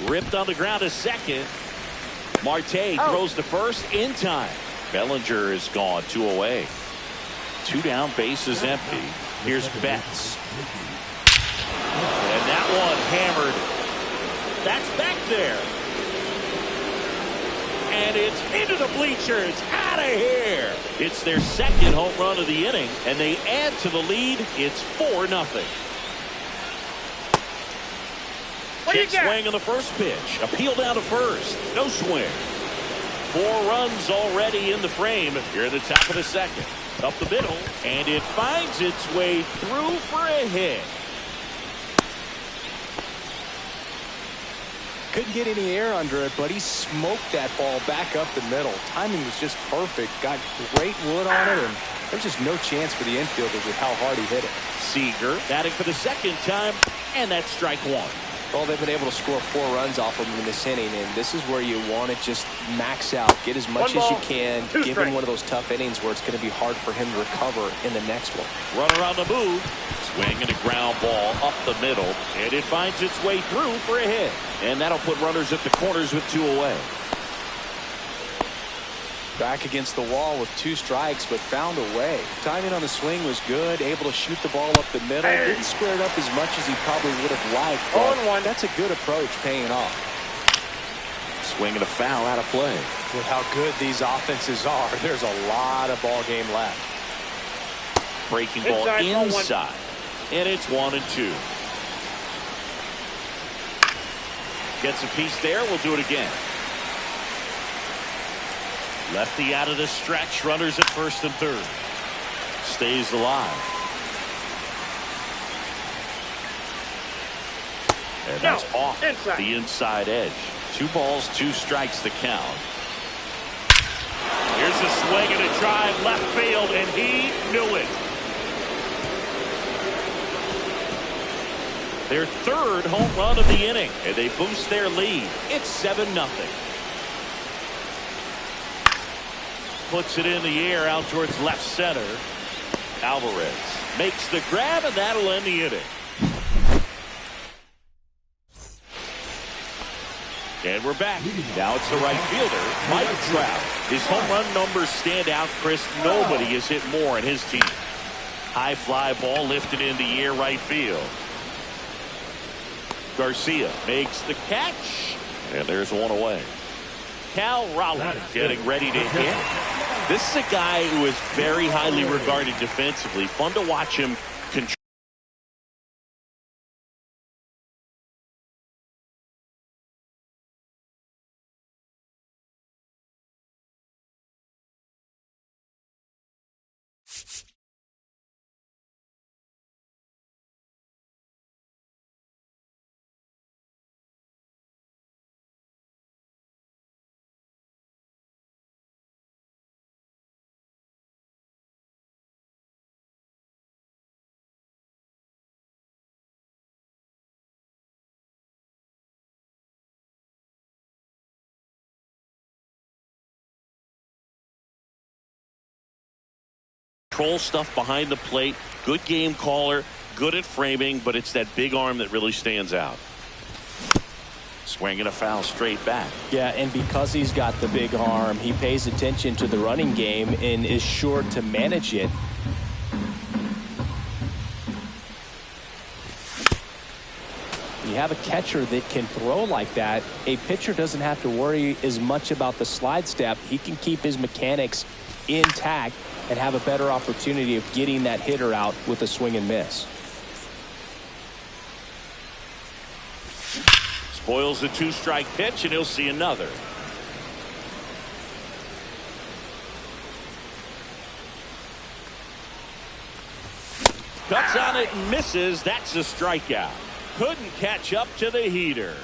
Ripped on the ground to second. Marte throws to first in time. Bellinger is gone, 2 away. 2 down, bases empty. Here's Betts. And that one hammered. That's back there. And it's into the bleachers. Out of here. It's their second home run of the inning, and they add to the lead. It's 4-0. Check swing on the first pitch. Appeal down to first. No swing. 4 runs already in the frame. Here at the top of the second. Up the middle. And it finds its way through for a hit. Couldn't get any air under it, but he smoked that ball back up the middle. Timing was just perfect. Got great wood on it, and there's just no chance for the infielders with how hard he hit it. Seager batting for the second time, and that's strike 1. Well, they've been able to score 4 runs off of him in this inning, and this is where you want to just max out, get as much as you can, given one of those tough innings where it's going to be hard for him to recover in the next one. Runner on the move, swinging a ground ball up the middle, and it finds its way through for a hit. And that'll put runners at the corners with 2 away. Back against the wall with 2 strikes, but found a way. Timing on the swing was good, able to shoot the ball up the middle. Didn't square it up as much as he probably would have liked. 0-1. That's a good approach, paying off. Swinging a foul out of play. With how good these offenses are, there's a lot of ball game left. Breaking ball inside. And it's 1-2. Gets a piece there. We'll do it again. Lefty out of the stretch. Runners at first and third. Stays alive. And that's off the inside edge. 2 balls, 2 strikes the count. Here's a swing and a drive left field, and he knew it. Their 3rd home run of the inning, and they boost their lead. It's 7-0. Puts it in the air out towards left center. Alvarez makes the grab, and that'll end the inning. And we're back. Now it's the right fielder, Mike Trout. His home run numbers stand out, Chris. Nobody has hit more in his team. High fly ball lifted in the air right field. Garcia makes the catch, and there's 1 away. Cal Raleigh getting ready to hit. This is a guy who is very highly regarded defensively. Fun to watch him control. Control stuff behind the plate. Good game caller. Good at framing, but it's that big arm that really stands out. Swinging a foul straight back. Yeah, and because he's got the big arm, he pays attention to the running game and is sure to manage it. You have a catcher that can throw like that. A pitcher doesn't have to worry as much about the slide step. He can keep his mechanics intact and have a better opportunity of getting that hitter out with a swing and miss. Spoils the 2-strike pitch, and he'll see another. Cuts on it and misses. That's a strikeout. Couldn't catch up to the heater.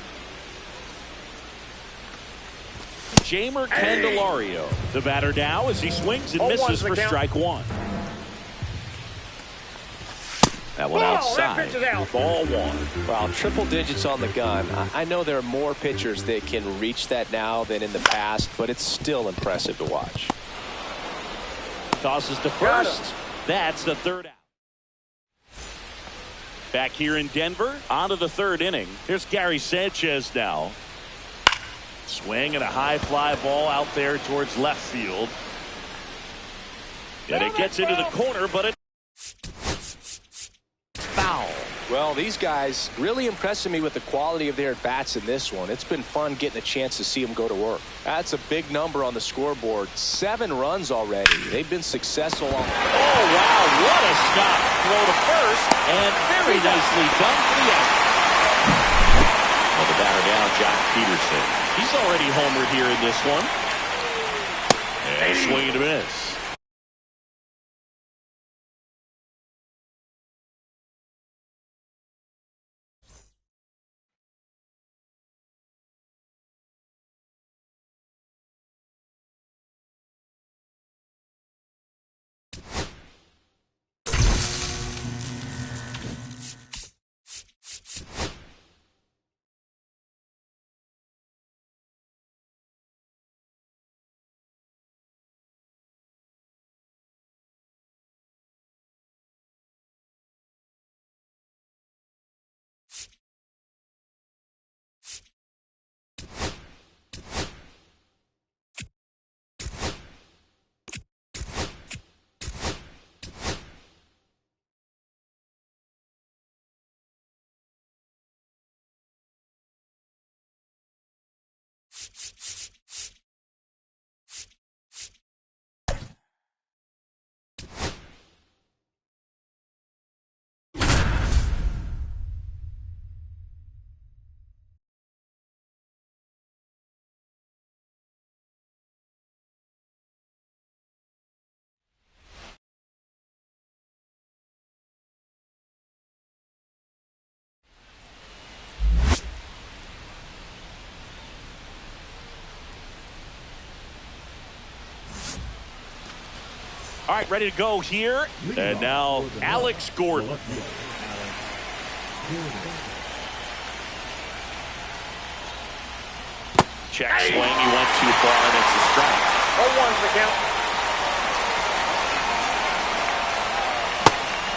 Jamer Candelario, the batter now, as he swings and misses for strike 1. That one outside. Ball 1. Well, triple digits on the gun. I know there are more pitchers that can reach that now than in the past, but it's still impressive to watch. Tosses to first. That's the third out. Back here in Denver, on to the third inning. Here's Gary Sanchez now. Swing and a high fly ball out there towards left field. And it gets into the corner, but it's foul. Well, these guys really impressing me with the quality of their at-bats in this one. It's been fun getting a chance to see them go to work. That's a big number on the scoreboard. 7 runs already. They've been successful on... Oh, wow, what a stop. Throw to first, and very nicely done for the out. Well, the batter down, Jock Peterson. He's already homered here in this one. And swing and a miss. All right, ready to go here. And now Alex Gordon. Check swing. He went too far, and it's a strike. 0-1's the count.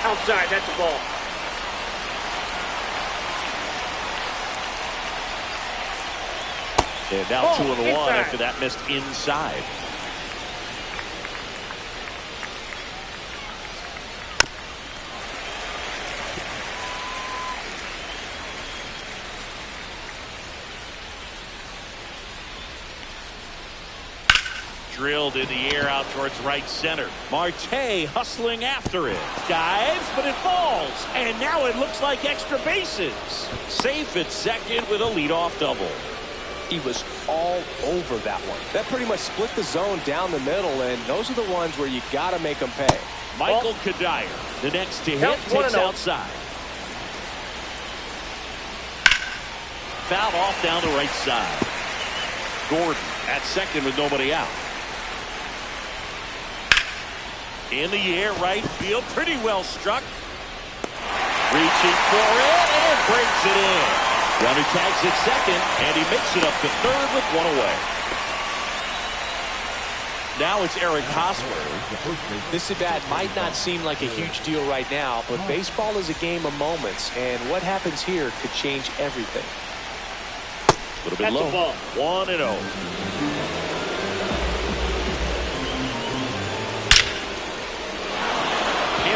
Outside, that's a ball. And now 2-1 after that missed inside. Drilled in the air out towards right center. Marte hustling after it. Dives, but it falls. And now it looks like extra bases. Safe at second with a leadoff double. He was all over that one. That pretty much split the zone down the middle, and those are the ones where you got to make them pay. Michael Kadire, the next to hit, takes outside. Foul off down the right side. Gordon at second with nobody out. In the air, right field, pretty well struck. Reaching for it, and breaks it in. Runner tags at second, and he makes it up to third with one away. Now it's Eric Hosmer. This at-bat might not seem like a huge deal right now, but baseball is a game of moments, and what happens here could change everything. A little bit low. 1-0.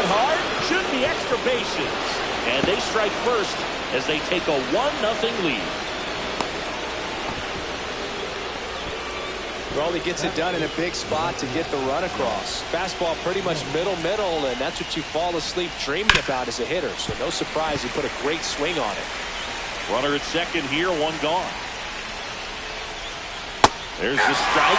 Hard, should be extra bases. And they strike first as they take a 1-0 lead. Well, he gets it done in a big spot to get the run across. Fastball pretty much middle, and that's what you fall asleep dreaming about as a hitter. So no surprise he put a great swing on it. Runner at second here, one gone. There's the strike.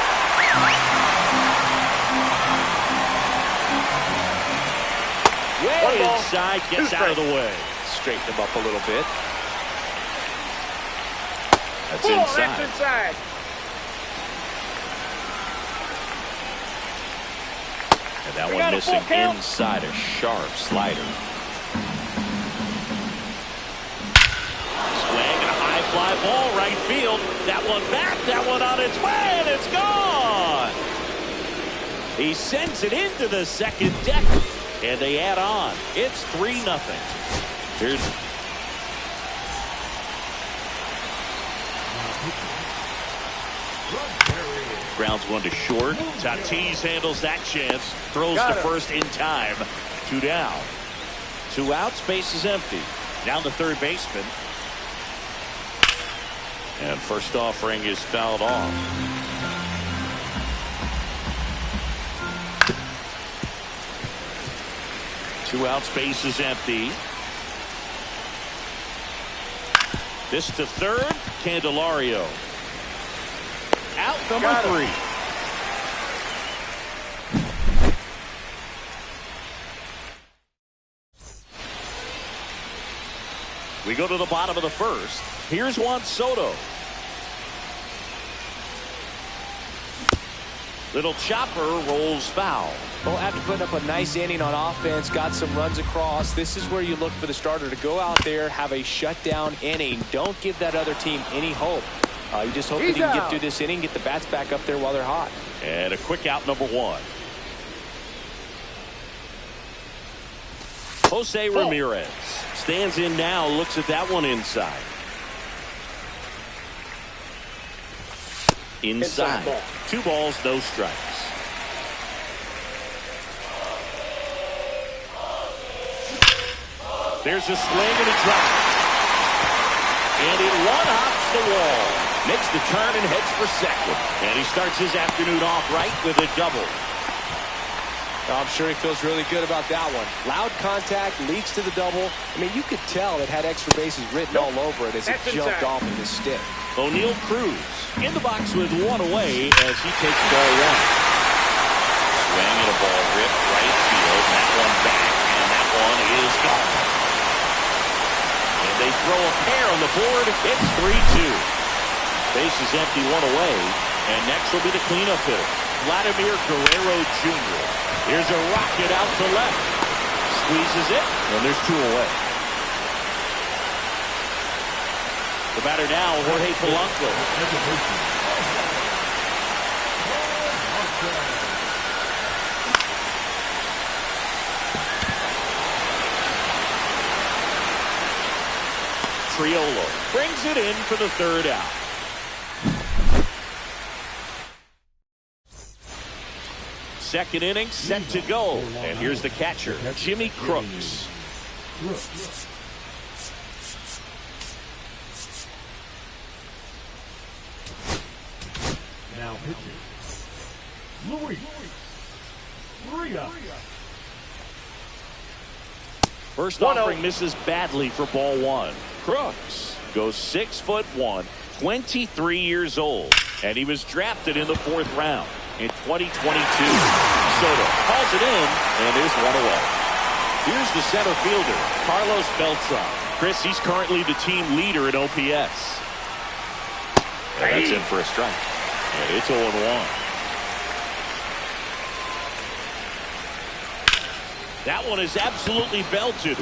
Way inside, gets out of the way. Straighten him up a little bit. That's inside. That's inside. And that one missing inside, a sharp slider. Swing and a high fly ball, right field. That one back, that one on its way, and it's gone. He sends it into the second deck. and they add on. It's 3-0. Here's grounds one to short. Tatis handles that chance. Throws to first in time. 2 down. 2 outs. Base is empty. Down the third baseman. And first offering is fouled off. Two outs, base is empty. This to third. Candelario. Out number 3. We go to the bottom of the first. Here's Juan Soto. Little chopper rolls foul. Well, after putting up a nice inning on offense, got some runs across, this is where you look for the starter to go out there, have a shutdown inning. Don't give that other team any hope. You just hope that he can get through this inning, get the bats back up there while they're hot. And a quick out, number 1. Jose Ramirez stands in now, looks at that one inside. Inside. Ball. 2 balls, no strikes. There's a swing and a drop. And it one-hops the wall. Makes the turn and heads for second. And he starts his afternoon off right with a double. I'm sure he feels really good about that one. Loud contact leads to the double. I mean, you could tell it had extra bases written all over it as it jumped off of his stick. O'Neal Cruz in the box with 1 away as he takes ball 1. Swing and a ball ripped right field. That one back, and that one is gone. And they throw a pair on the board. It's 3-2. Base is empty, 1 away. And next will be the cleanup hitter, Vladimir Guerrero Jr. Here's a rocket out to left. Squeezes it, and there's 2 away. The batter now, Jorge Polanco. Triolo brings it in for the 3rd out. Second inning set to go. And here's the catcher, Jimmy Crooks. Now pitching. Luis Urias. First offering misses badly for ball 1. Crooks goes 6'1", 23 years old, and he was drafted in the 4th round in 2022. Soto calls it in, and there's 1 away. Here's the center fielder, Carlos Beltran. Chris, he's currently the team leader in OPS. And that's in for a strike. And it's 0-1. That one is absolutely belted.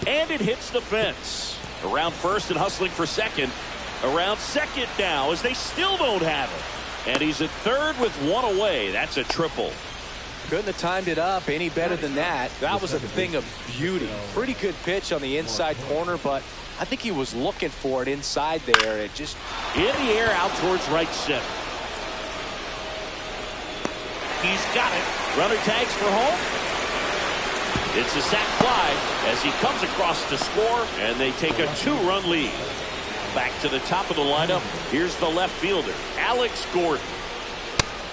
And it hits the fence. Around first and hustling for second. Around second now as they still don't have it. And he's at third with 1 away. That's a triple. Couldn't have timed it up any better than that. That was a thing of beauty. Pretty good pitch on the inside corner, but I think he was looking for it inside there. It just in the air out towards right center. He's got it. Runner tags for home. It's a sac fly as he comes across to score, and they take a 2-run lead. Back to the top of the lineup. Here's the left fielder, Alex Gordon.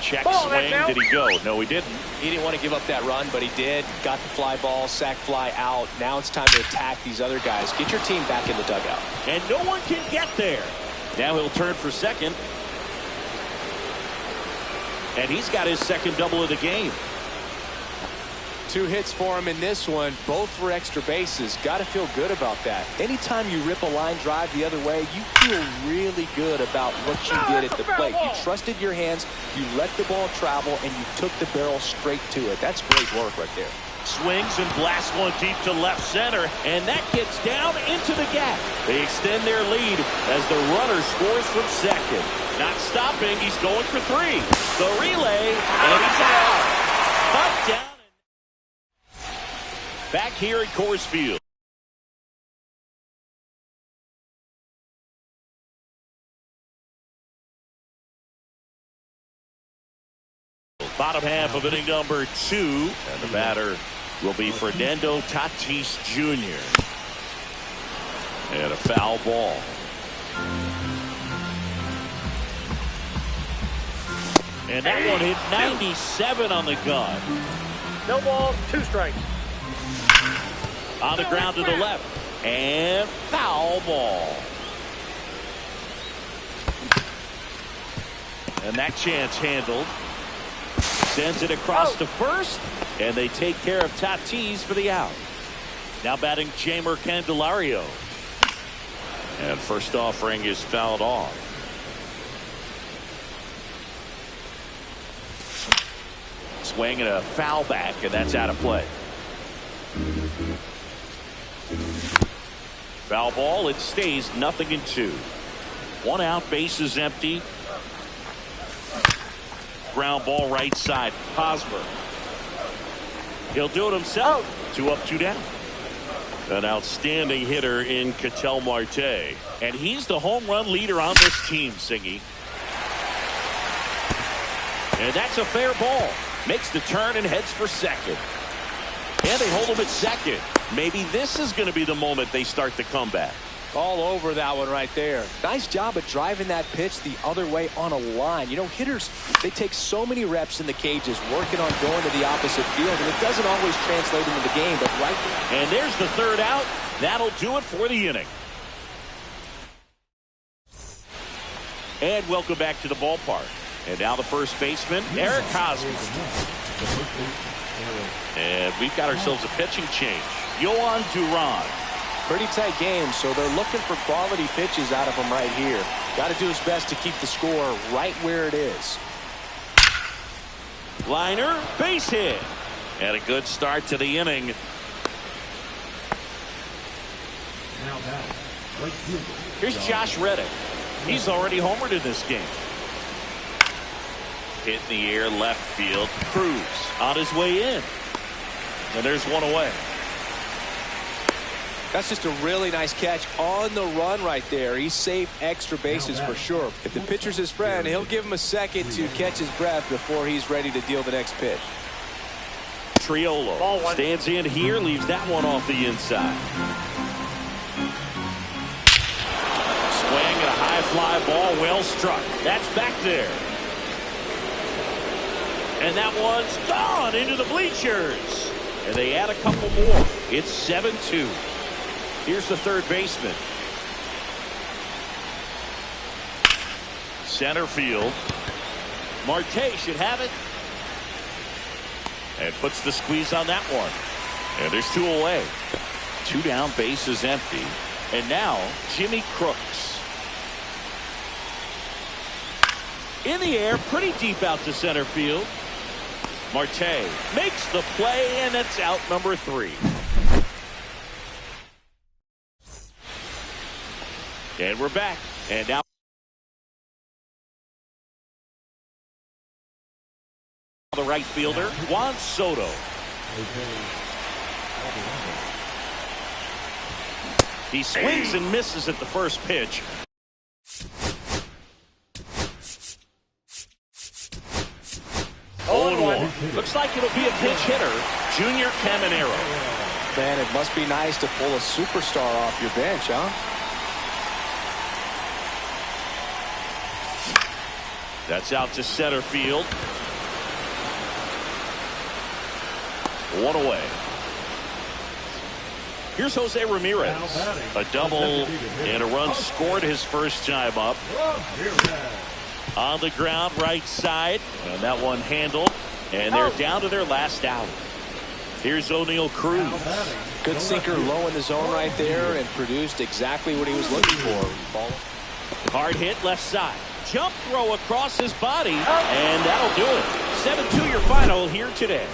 Check swing. Did he go? No, he didn't. He didn't want to give up that run, but he did. Got the fly ball, sac fly out. Now it's time to attack these other guys. Get your team back in the dugout. And no one can get there. Now he'll turn for second. And he's got his second double of the game. 2 hits for him in this one, both for extra bases. Got to feel good about that. Anytime you rip a line drive the other way, you feel really good about what you did at the plate. You trusted your hands, you let the ball travel, and you took the barrel straight to it. That's great work right there. Swings and blasts one deep to left center, and that gets down into the gap. They extend their lead as the runner scores from second. Not stopping, he's going for 3. The relay, and he's out. Butt down. back here at Coors Field. Bottom half of inning number 2, and the batter will be Fernando Tatis Jr. And a foul ball. And that one hit 97 on the gun. No balls, 2 strikes. On the ground to the left. And foul ball. And that chance handled. Sends it across to first. And they take care of Tatis for the out. Now batting Jeimer Candelario. And first offering is fouled off. Swing and a foul back, and that's out of play. Foul ball, it stays 0-2. 1 out, bases empty. Ground ball right side, Hosmer. He'll do it himself. 2 up, 2 down. An outstanding hitter in Ketel Marte. And he's the home run leader on this team, Singy. And that's a fair ball. Makes the turn and heads for second. And they hold him at second. Maybe this is going to be the moment they start the comeback. All over that one right there. Nice job of driving that pitch the other way on a line. You know, hitters, they take so many reps in the cages working on going to the opposite field, and it doesn't always translate into the game, but right there. And there's the third out. That'll do it for the inning. And welcome back to the ballpark. And now the first baseman, Eric Hosmer. And we've got ourselves a pitching change. Yohan Duran. Pretty tight game, so they're looking for quality pitches out of him right here. Got to do his best to keep the score right where it is. Liner, base hit. And a good start to the inning. Here's Josh Reddick. He's already homered in this game. Hit in the air, left field. Cruz on his way in. And there's one away. That's just a really nice catch on the run right there. He saved extra bases for sure. If the pitcher's his friend, he'll give him a second to catch his breath before he's ready to deal the next pitch. Triolo stands in here, leaves that one off the inside. Swing and a high fly ball, well struck. That's back there. And that one's gone into the bleachers. And they add a couple more. It's 7-2. Here's the third baseman. Center field. Marte should have it. And puts the squeeze on that one. And there's 2 away. 2 down, base is empty. And now Jimmy Crooks. In the air, pretty deep out to center field. Marte makes the play, and that's out number 3. And we're back. And now the right fielder, Juan Soto. He swings and misses at the first pitch. Oh, 1. Looks like it'll be a pinch hitter, Junior Caminero. Man, it must be nice to pull a superstar off your bench, huh? That's out to center field. 1 away. Here's Jose Ramirez. A double and a run scored his first time up. On the ground, right side. And that one handled. And they're down to their last out. Here's O'Neal Cruz. Good sinker low in the zone right there and produced exactly what he was looking for. Hard hit left side. Jump throw across his body. And that'll do it. 7-2 your final here today.